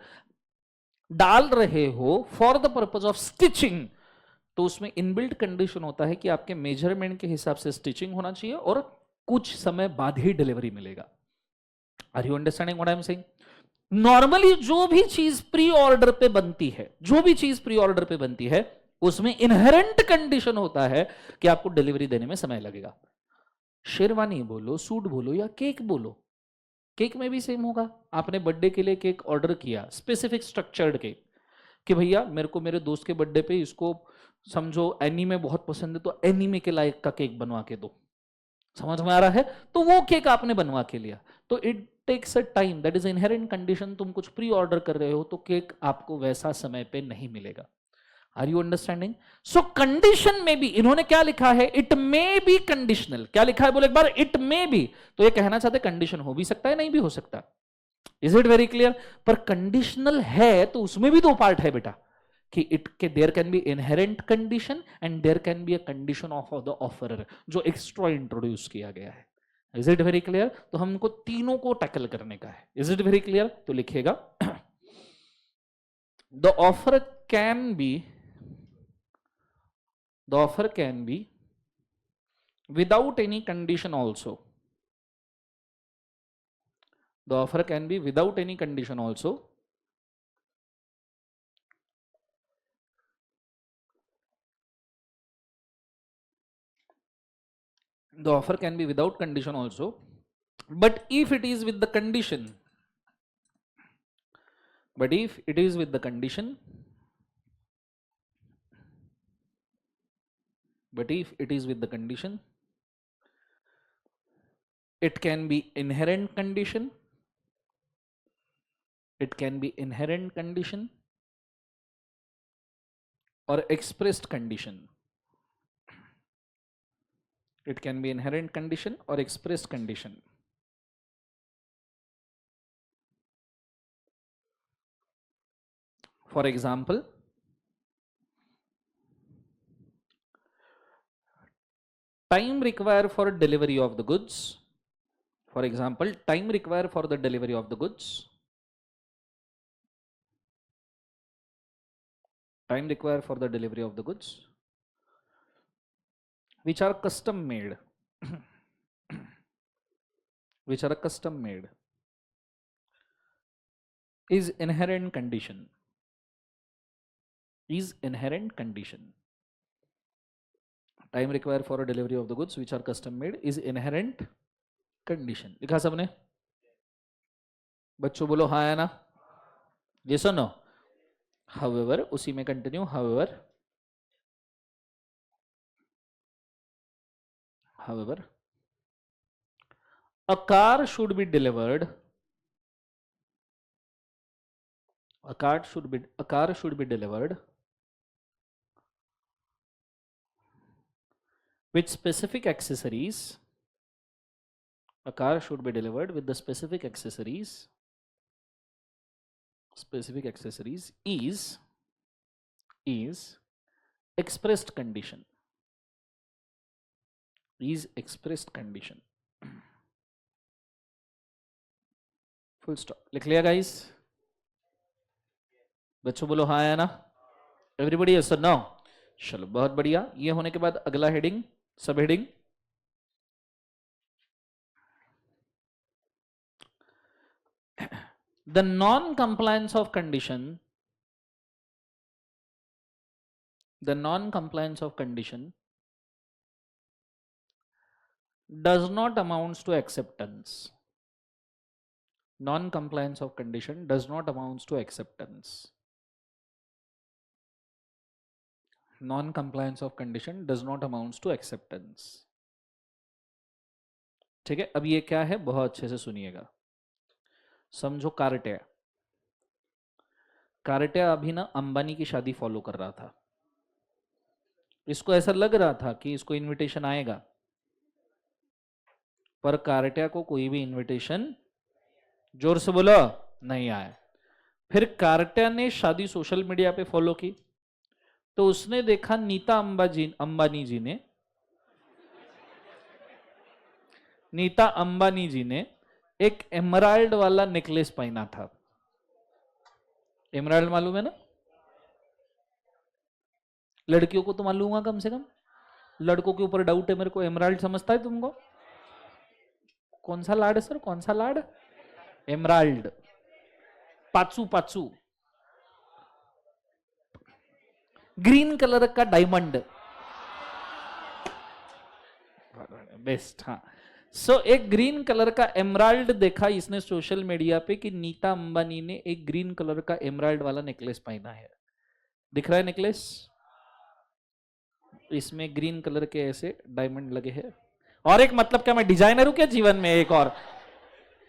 डाल रहे हो for the purpose of stitching, तो उसमें इनबिल्ट कंडीशन होता है कि आपके मेजरमेंट के हिसाब से स्टिचिंग होना चाहिए और कुछ समय बाद ही डिलीवरी मिलेगा। Are you understanding what I am saying? Normally जो भी चीज प्री ऑर्डर पे बनती है, जो भी चीज प्री ऑर्डर पे बनती है, उसमें इनहेरेंट कंडीशन होता है कि आपको डिलीवरी देने में समय लगेगा। शेरवानी बोलो, सूट बोलो या केक बोलो, केक में भी सेम होगा। आपने बर्थडे के लिए केक ऑर्डर किया, स्पेसिफिक स्ट्रक्चर्ड केक, कि भैया मेरे को मेरे दोस्त के बर्थडे पे इसको समझो एनीमे बहुत पसंद है तो एनीमे के लायक का केक बनवा के दो, समझ में आ रहा है? तो वो केक आपने बनवा के लिया, तो it takes a time, that is inherent condition. तुम कुछ प्री ऑर्डर कर रहे हो तो केक आपको वैसा समय पे नहीं मिलेगा। Are you understanding? So condition में भी इन्होंने क्या लिखा है, इट मे बी कंडीशनल। क्या लिखा है बोले एक बार, इट मे बी। तो ये कहना चाहते कंडीशन हो भी सकता है, नहीं भी हो सकता। Is it very clear? पर कंडीशनल है तो उसमें भी दो पार्ट है बेटा, कि इट के there can be inherent condition and there can be a condition of the offerer, जो एक्स्ट्रा इंट्रोड्यूस किया गया है। Is it very clear? तो हमको तीनों को टैकल करने का है। Is it very clear? तो लिखिएगा, the offer can be, the offer can be without any condition also. The offer can be without any condition also. The offer can be without condition also, but if it is with the condition, but if it is with the condition, but if it is with the condition, it can be inherent condition, it can be inherent condition or expressed condition. It can be inherent condition or expressed condition. For example, time required for delivery of the goods. For example, time required for the delivery of the goods. Time required for the delivery of the goods, which are custom made, which are custom made, is inherent condition, is inherent condition. Time required for a delivery of the goods which are custom made is inherent condition. लिखा सबने? बच्चों बोलो हाँ या ना? Yes or no? However, उसी में continue, however, a car should be delivered, a car should be delivered with specific accessories. A car should be delivered with the specific accessories. Specific accessories is expressed condition. Is expressed condition. Full stop. लिख लिया guys? बच्चों बोलो हाँ या ना? Everybody yes और no? चलो बहुत बढ़िया। ये होने के बाद अगला हेडिंग, सब heading, the non-compliance of condition, the non-compliance of condition does not amounts to acceptance. Non-compliance of condition does not amounts to acceptance. Non-compliance of condition does not amounts to acceptance. ठीक है, अब ये क्या है बहुत अच्छे से सुनिएगा। समझो कार्टिया, कार्टिया अभी ना अंबानी की शादी फॉलो कर रहा था। इसको ऐसा लग रहा था कि इसको इनविटेशन आएगा, पर कार्टिया को कोई भी इनविटेशन, जोर से बोलो, नहीं आया। फिर कार्टिया ने शादी सोशल मीडिया पे फॉलो की, तो उसने देखा नीता अंबानी जी ने एक एमराल्ड वाला नेकलेस पहना था। एमराल्ड मालूम है ना? लड़कियों को तो मालूम होगा कम से कम, लड़कों के ऊपर डाउट है मेरे को, एमराल्ड समझता है तुमको? कौन सा लाड है सर, कौन सा लाड? एमराल्ड, पाचू पाचू, ग्रीन कलर का डायमंड, बेस्ट। हाँ, सो एक ग्रीन कलर का एमराल्ड देखा इसने सोशल मीडिया पे कि नीता अंबानी ने एक ग्रीन कलर का एमराल्ड वाला नेकलेस पहना है। दिख रहा है नेकलेस? इसमें ग्रीन कलर के ऐसे डायमंड लगे हैं। और एक मतलब क्या, मैं डिजाइनर हूं क्या जीवन में? एक और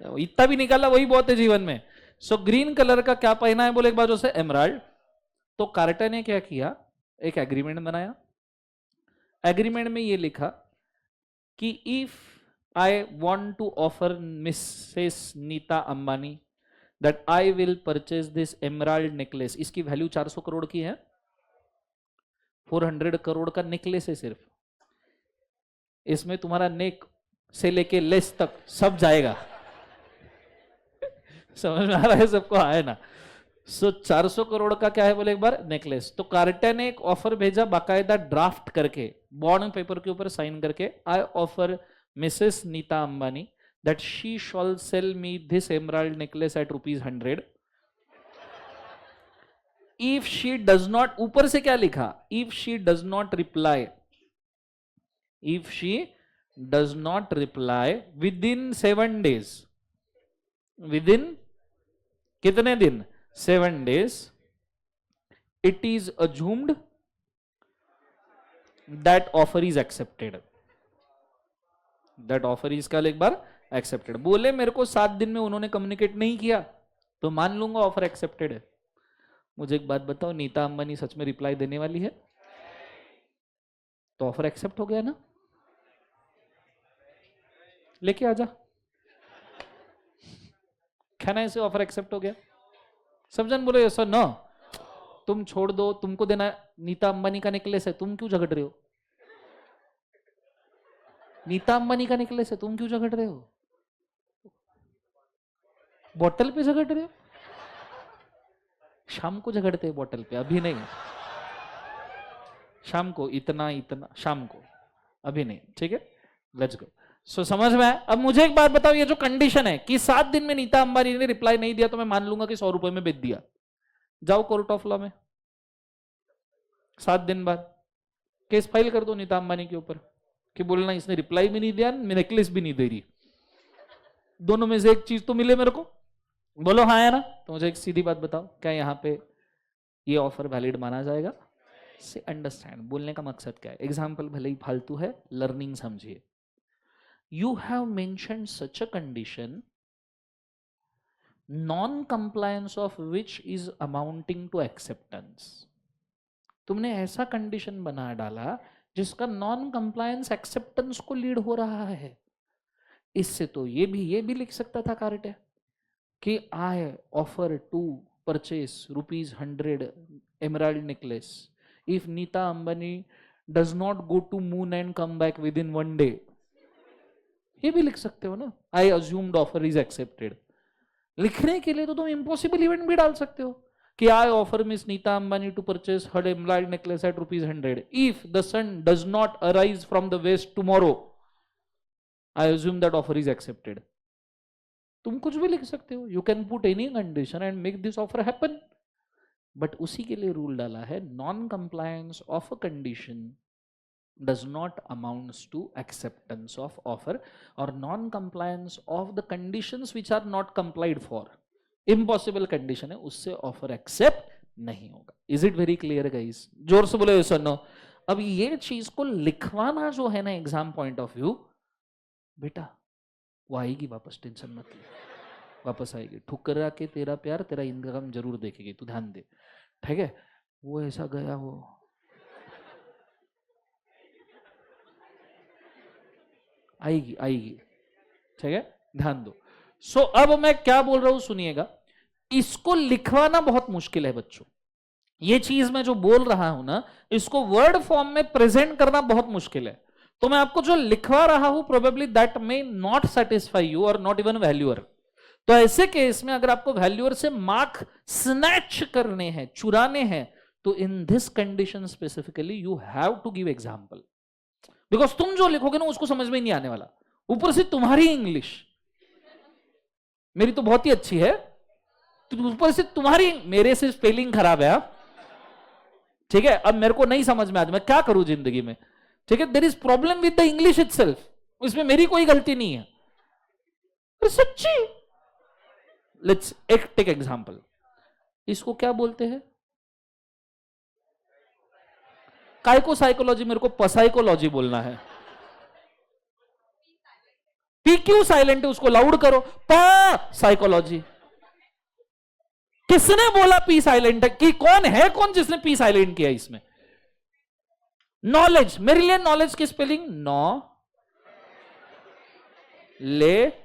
इतना भी निकाला वही बहुत है जीवन में। सो ग्रीन कलर का क्या पहना है बोले एक बार जो से एमराल्ड। तो कार्टा ने क्या किया, एक एग्रीमेंट बनाया। एग्रीमेंट में ये लिखा कि if I want to offer Mrs Nita Ambani that I will purchase this emerald necklace, इसकी वैल्यू 400 करोड़ की है, 400 करोड़ का नेकलेस है सिर्फ, इसमें तुम्हारा नेक से लेके लेस तक सब जाएगा। समझ में आ रहा है सबको? आए ना? सो 400 करोड़ का क्या है बोले एक बार, नेकलेस। तो कार्टा ने एक ऑफर भेजा बाकायदा ड्राफ्ट करके, बॉन्ड पेपर के ऊपर साइन करके, I offer Mrs Nita Ambani that she shall sell me this emerald necklace at ₹100 if she does not, ऊपर से क्या लिखा, if she does not reply, if she does not reply within 7 days, within कितने दिन? 7 days, it is assumed that offer is accepted, that offer is कल एक बार accepted। बोले मेरे को 7 दिन में उन्होंने कम्युनिकेट नहीं किया तो मान लूंगा ऑफर एक्सेप्टेड है। मुझे एक बात बताओ, नीता अंबानी सच में रिप्लाई देने वाली है तो ऑफर एक्सेप्ट हो गया ना? लेके आजा, कहना ऐसे ऑफर एक्सेप्ट हो गया। सब जन बोले सर ना, तुम छोड़ दो, तुमको देना नीता अंबानी का नेकलेस है, तुम क्यों झगड़ रहे हो? नीता अंबानी का नेकलेस है, तुम क्यों झगड़ रहे हो? बॉटल पे झगड़ रहे हो? शाम को झगड़ते हैं बॉटल पे, अभी नहीं। शाम को इतना इतना, शाम को, अभी नहीं, ठीक है? Let's go. सो समझ में आया? अब मुझे एक बात बताओ, ये जो कंडीशन है कि 7 दिन में नीता अंबानी ने रिप्लाई नहीं दिया तो मैं मान लूंगा कि 100 रुपए में बेच दिया, जाओ कोर्ट ऑफ लॉ में, 7 दिन बाद केस फाइल कर दो नीता अंबानी के ऊपर कि बोलना इसने रिप्लाई भी नहीं दिया, नेकलेस भी नहीं दे रही, दोनों में से एक चीज तो मिले मेरे को। बोलो हाँ है ना? तो मुझे एक सीधी बात बताओ, क्या यहाँ पे ये ऑफर वैलिड माना जाएगा? से अंडरस्टैंड, बोलने का मकसद क्या है? एग्जाम्पल भले ही फालतू है, लर्निंग समझिए। You have mentioned such a condition, non-compliance of which is amounting to acceptance. तुमने ऐसा कंडीशन बना डाला जिसका नॉन कंप्लायंस एक्सेप्टेंस को लीड हो रहा है। इससे तो ये भी लिख सकता था कार्टे कि I offer to purchase ₹100 emerald necklace if Nita Ambani does not go to moon and come back within 1 day। ये भी लिख सकते हो ना, I assumed offer is accepted. लिखने के लिए तो तुम इम्पॉसिबल इवेंट भी डाल सकते हो कि I offer miss Nita Ambani to purchase her emerald necklace at ₹100 if the sun does not arise from the west tomorrow, I assume that offer is accepted. तुम कुछ भी लिख सकते हो, you can put any condition and make this offer happen. But उसी के लिए rule डाला है, non compliance of a condition does not amounts to acceptance of offer or non-compliance of the conditions which are not complied for, impossible condition है, उससे offer accept नहीं होगा। Is it very clear guys? जोर से बोले yes or no। अब ये चीज को लिखवाना जो है ना एग्जाम पॉइंट ऑफ व्यू, बेटा वो आएगी वापस, टेंशन मत ले, वापस आएगी। ठुकरा के तेरा प्यार तेरा इनकम जरूर देखेगी, तू ध्यान दे, ठीक है? वो ऐसा गया वो आएगी आएगी, ठीक है? ध्यान दो। सो अब मैं क्या बोल रहा हूं सुनिएगा, इसको लिखवाना बहुत मुश्किल है बच्चों। ये चीज मैं जो बोल रहा हूं ना, इसको वर्ड फॉर्म में प्रेजेंट करना बहुत मुश्किल है। तो मैं आपको जो लिखवा रहा हूं probably that may not satisfy you और नॉट इवन वैल्यूअर। तो ऐसे केस में अगर आपको वैल्यूअर से मार्क स्नैच करने हैं, चुराने हैं, तो in this condition specifically you have to give example, because तुम जो लिखोगे ना उसको समझ में नहीं आने वाला, ऊपर से तुम्हारी इंग्लिश, मेरी तो बहुत ही अच्छी है, तो ऊपर से तुम्हारी, मेरे से स्पेलिंग खराब है आप, ठीक है, अब मेरे को नहीं समझ में आता, मैं क्या करूं जिंदगी में, ठीक है, there is problem with the English itself, इसमें मेरी कोई गलती नहीं है, सच्ची। लेट्स टेक एग्जांपल, इसको क्या बोलते हैं, काय को साइकोलॉजी, मेरे को पसाइकोलॉजी बोलना है, पी क्यों साइलेंट है, उसको लाउड करो, प साइकोलॉजी। किसने बोला पी साइलेंट है, कि कौन है, कौन जिसने पी साइलेंट किया इसमें, नॉलेज, मेरे लिए नॉलेज की स्पेलिंग नॉ ले,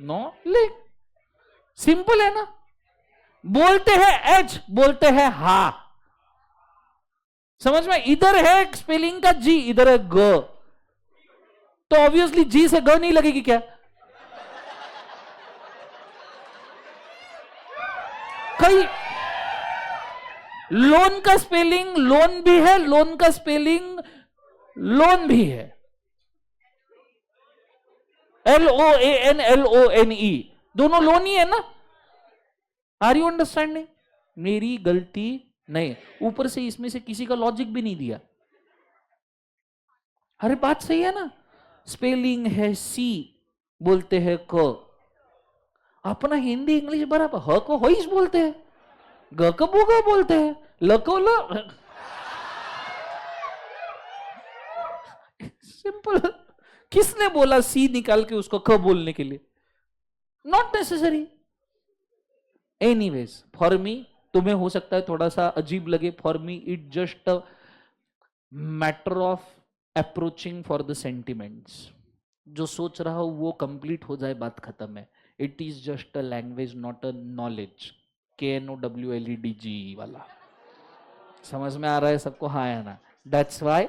नो ले, सिंपल है ना, बोलते हैं एच, बोलते हैं हा, समझ में, इधर है स्पेलिंग का जी, इधर है ग, तो ऑब्वियसली जी से ग नहीं लगेगी क्या, कई लोन का स्पेलिंग लोन भी है, लोन का स्पेलिंग लोन भी है, LOANLONE, दोनों लोन ही है ना, आर यू अंडरस्टैंडिंग, मेरी गलती नहीं, ऊपर से इसमें से किसी का लॉजिक भी नहीं दिया, अरे बात सही है ना, स्पेलिंग है सी, बोलते हैं क, अपना हिंदी इंग्लिश बराबर, ह को होइस बोलते हैं, ग को बोगा बोलते हैं, ल को ल, सिंपल, किसने बोला सी निकाल के उसको क बोलने के लिए, not necessary. Anyways for me, तुम्हें हो सकता है थोड़ा सा अजीब लगे, for me it just a matter of approaching for the sentiments, जो सोच रहा हो वो कंप्लीट हो जाए, बात खत्म है, it is just a language not a knowledge, KNOWLEDGE वाला, समझ में आ रहा है सबको, हाँ है ना, दैट्स वाई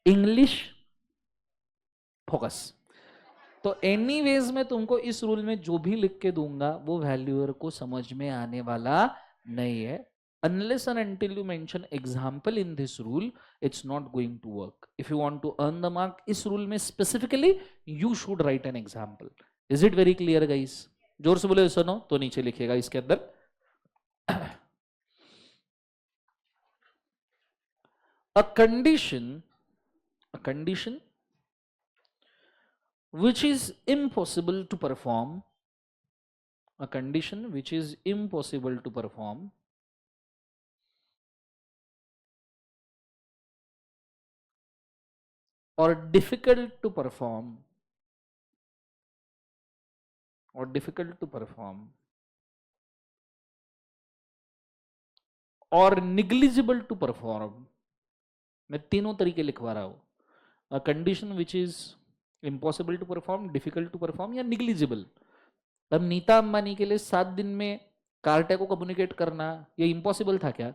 इंग्लिश फोकस। तो एनीवेज में तुमको इस रूल में जो भी लिख के दूंगा वो वैल्यूअर को समझ में आने वाला नहीं है, unless and until you mention example in this rule, it's not going to work. If you want to earn the mark, इस rule में specifically you should write an example. Is it very clear guys? जोर से बोले सुनो तो नीचे लिखिएगा इसके अंदर, a condition which is impossible to perform, a condition which is impossible to perform or difficult to perform, or negligible to perform, मैं तीनों तरीके लिखवा रहा हूं, a condition which is impossible to perform, difficult to perform या negligible। अब नीता अंबानी के लिए 7 दिन में कार्टे को कम्युनिकेट करना ये इम्पॉसिबल था क्या,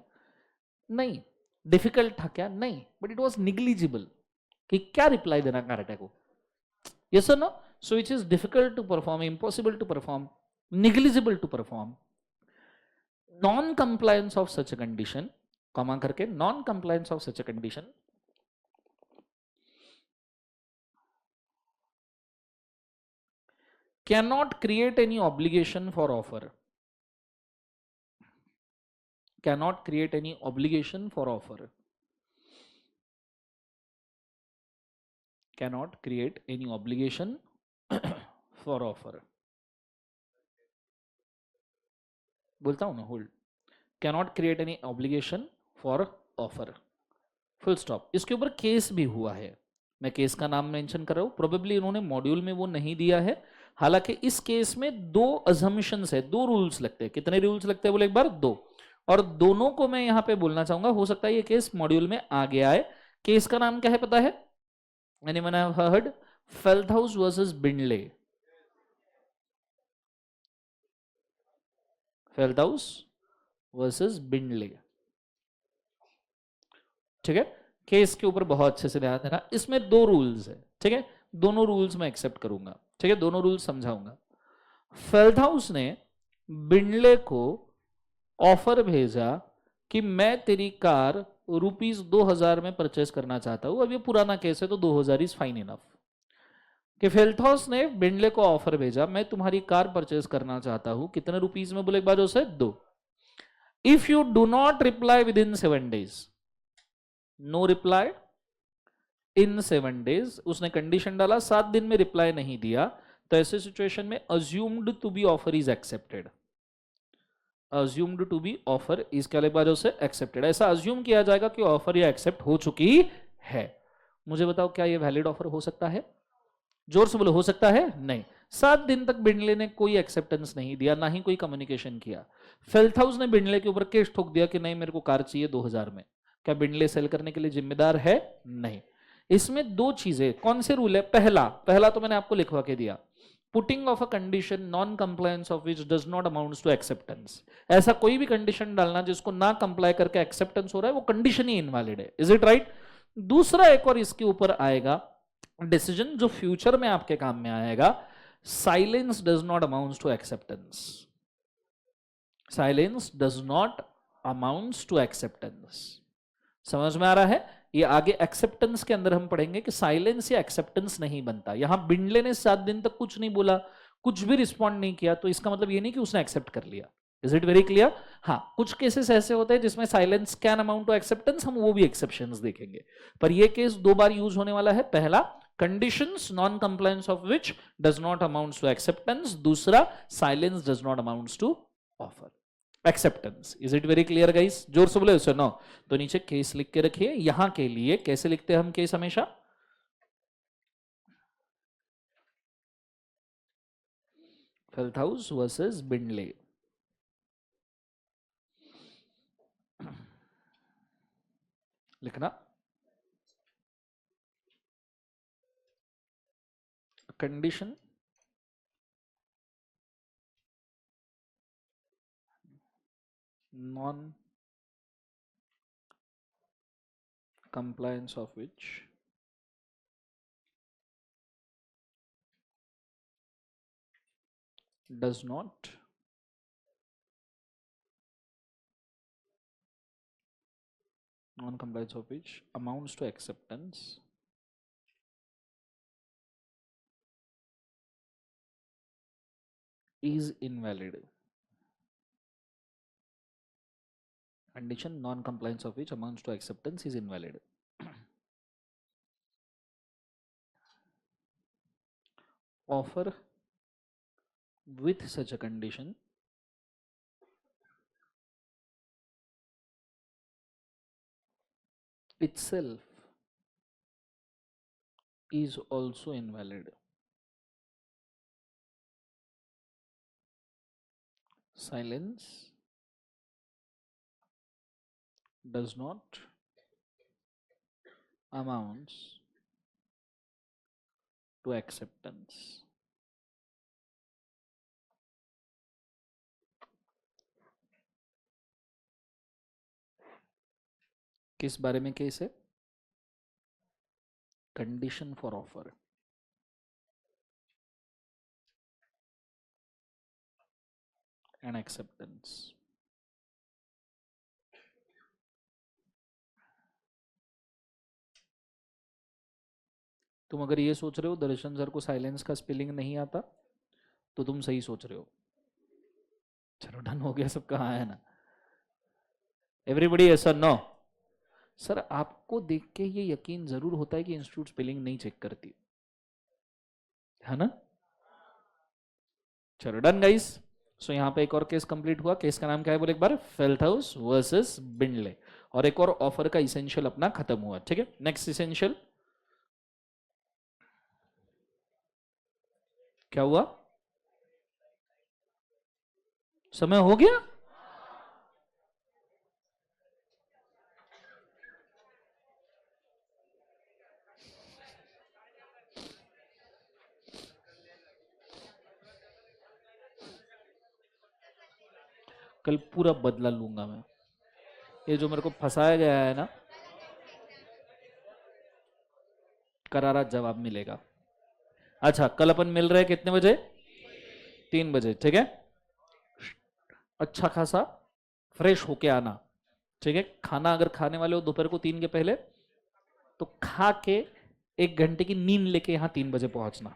नहीं, डिफिकल्ट था क्या, नहीं, बट इट वाज निग्लिजिबल, कि क्या रिप्लाई देना कार्टे को, यस और no, so it is difficult to perform, impossible to perform, negligible to perform, non compliance of such a condition, comma करके, non compliance of such a condition cannot create any obligation for offer, cannot create any obligation for offer, cannot create any obligation for offer, बोलता हूं ना, hold, cannot create any obligation for offer, full stop. इसके ऊपर case भी हुआ है, मैं case का नाम मेंशन कर रहा हूं, प्रोबेबली इन्होंने मॉड्यूल में वो नहीं दिया है, हालांकि इस केस में 2 अजम्पशंस है, 2 रूल्स लगते हैं, कितने रूल्स लगते हैं बोले एक बार, 2, और दोनों को मैं यहां पे बोलना चाहूंगा, हो सकता है ये केस मॉड्यूल में आ गया है। केस का नाम क्या है पता है, anyone have heard Felthouse versus Bindley, Felthouse versus Bindley, ठीक है, केस के ऊपर बहुत अच्छे से ध्यान देना, इसमें 2 रूल्स है, ठीक है, दोनों रूल्स मैं एक्सेप्ट करूंगा, ठीक है, दोनों रूल्स समझाऊंगा। फेल्टहाउस ने बिंडले को ऑफर भेजा कि मैं तेरी कार ₹2000 में परचेस करना चाहता हूं। अब ये पुराना केस है तो 2000 इज फाइन इनफ। कि फेल्टहाउस ने बिंडले को ऑफर भेजा, मैं तुम्हारी कार परचेस करना चाहता हूं, कितने रुपीस में? बोले एक बार उसे 2। If you do not reply within 7 days, no reply in 7 days, उसने कंडीशन डाला 7 दिन में रिप्लाई नहीं दिया, तो ऐसे सिचुएशन में assumed to be offer is accepted. Assumed to be offer इस के बाद उसे एक्सेप्टेड, ऐसा अज्यूम किया जाएगा कि ऑफर या एक्सेप्ट हो चुकी है। मुझे बताओ क्या ये वैलिड ऑफर हो सकता है? जोर से बोलो, हो सकता है? नहीं। 7 दिन तक बिंडले ने कोई एक्सेप्टेंस नहीं दिया, ना ही कोई कम्युनिकेशन किया। फेल्टहाउस ने बिंडले के ऊपर केस ठोक दिया कि नहीं मेरे को कार चाहिए 2000 में। क्या बिंडले सेल करने के लिए जिम्मेदार है? नहीं। इसमें दो चीजें, कौन से रूल है? पहला तो मैंने आपको लिखवा के दिया, putting of a condition non compliance of which does not amounts to acceptance. ऐसा कोई भी कंडीशन डालना जिसको ना कंप्लाई करके एक्सेप्टेंस हो रहा है, वो कंडीशन ही इनवैलिड है। Is it right? दूसरा एक और इसके ऊपर आएगा डिसीजन जो फ्यूचर में आपके काम में आएगा, silence does not amounts to acceptance. Silence does not amounts to acceptance. समझ में आ रहा है? ये आगे एक्सेप्टेंस के अंदर हम पढ़ेंगे कि साइलेंस या एक्सेप्टेंस नहीं बनता। यहां बिंडले ने 7 दिन तक कुछ नहीं बोला, कुछ भी रिस्पॉन्ड नहीं किया, तो इसका मतलब ये नहीं कि उसने एक्सेप्ट कर लिया। Is it very clear? हाँ, कुछ केसेस ऐसे होते हैं जिसमें silence can amount to acceptance, हम वो भी एक्सेप्शंस देखेंगे। पर ये केस 2 बार यूज होने वाला है। पहला, conditions non compliance of which does not amounts to acceptance. दूसरा, silence does not amounts to offer acceptance. Is it very clear guys? जोर से बोले सर नो। तो नीचे केस लिख के रखिए। यहां के लिए कैसे लिखते हैं हम केस? हमेशा फेल्टहाउस वर्सेस बिंडले। लिखना, condition non compliance of which does not non-compliance of which amounts to acceptance is invalid. Condition non-compliance of which amounts to acceptance is invalid. Offer with such a condition itself is also invalid. Silence does not amounts to acceptance. किस बारे में case है? Condition for offer and acceptance. तुम अगर ये सोच रहे हो दर्शन सर को साइलेंस का स्पेलिंग नहीं आता, तो तुम सही सोच रहे हो। चलो डन हो गया सबका? हाँ है ना? Everybody yes sir no? Sir आपको देख के ये यकीन जरूर होता है कि इंस्टीट्यूट स्पेलिंग नहीं चेक करती है ना? चलो डन गाइस। सो यहाँ पे एक और केस कंप्लीट हुआ। केस का नाम क्या है बोले एक बार? फेल्टहाउस वर्सेस बिंडले। और एक और ऑफर का इसेंशियल अपना खत्म हुआ। ठीक है, नेक्स्ट इसेंशियल क्या हुआ? समय हो गया? कल पूरा बदला लूंगा मैं। ये जो मेरे को फंसाया गया है ना, करारा जवाब मिलेगा। अच्छा, कल अपन मिल रहे हैं कितने बजे? 3 बजे, ठीक है। अच्छा खासा फ्रेश होके आना, ठीक है। खाना अगर खाने वाले हो दोपहर को 3 के पहले, तो खा के 1 घंटे की नींद लेके यहाँ 3 बजे पहुंचना,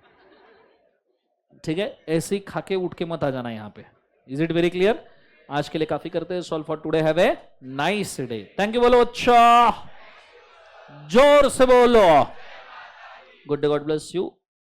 ठीक है। ऐसे ही खा के उठ के मत आ जाना यहाँ पे। Is it very clear? आज के लिए काफी करते हैं। Solve for today. Have a nice day. Thank you बोलो अच्छा, जोर से बोलो। Good day, God bless you.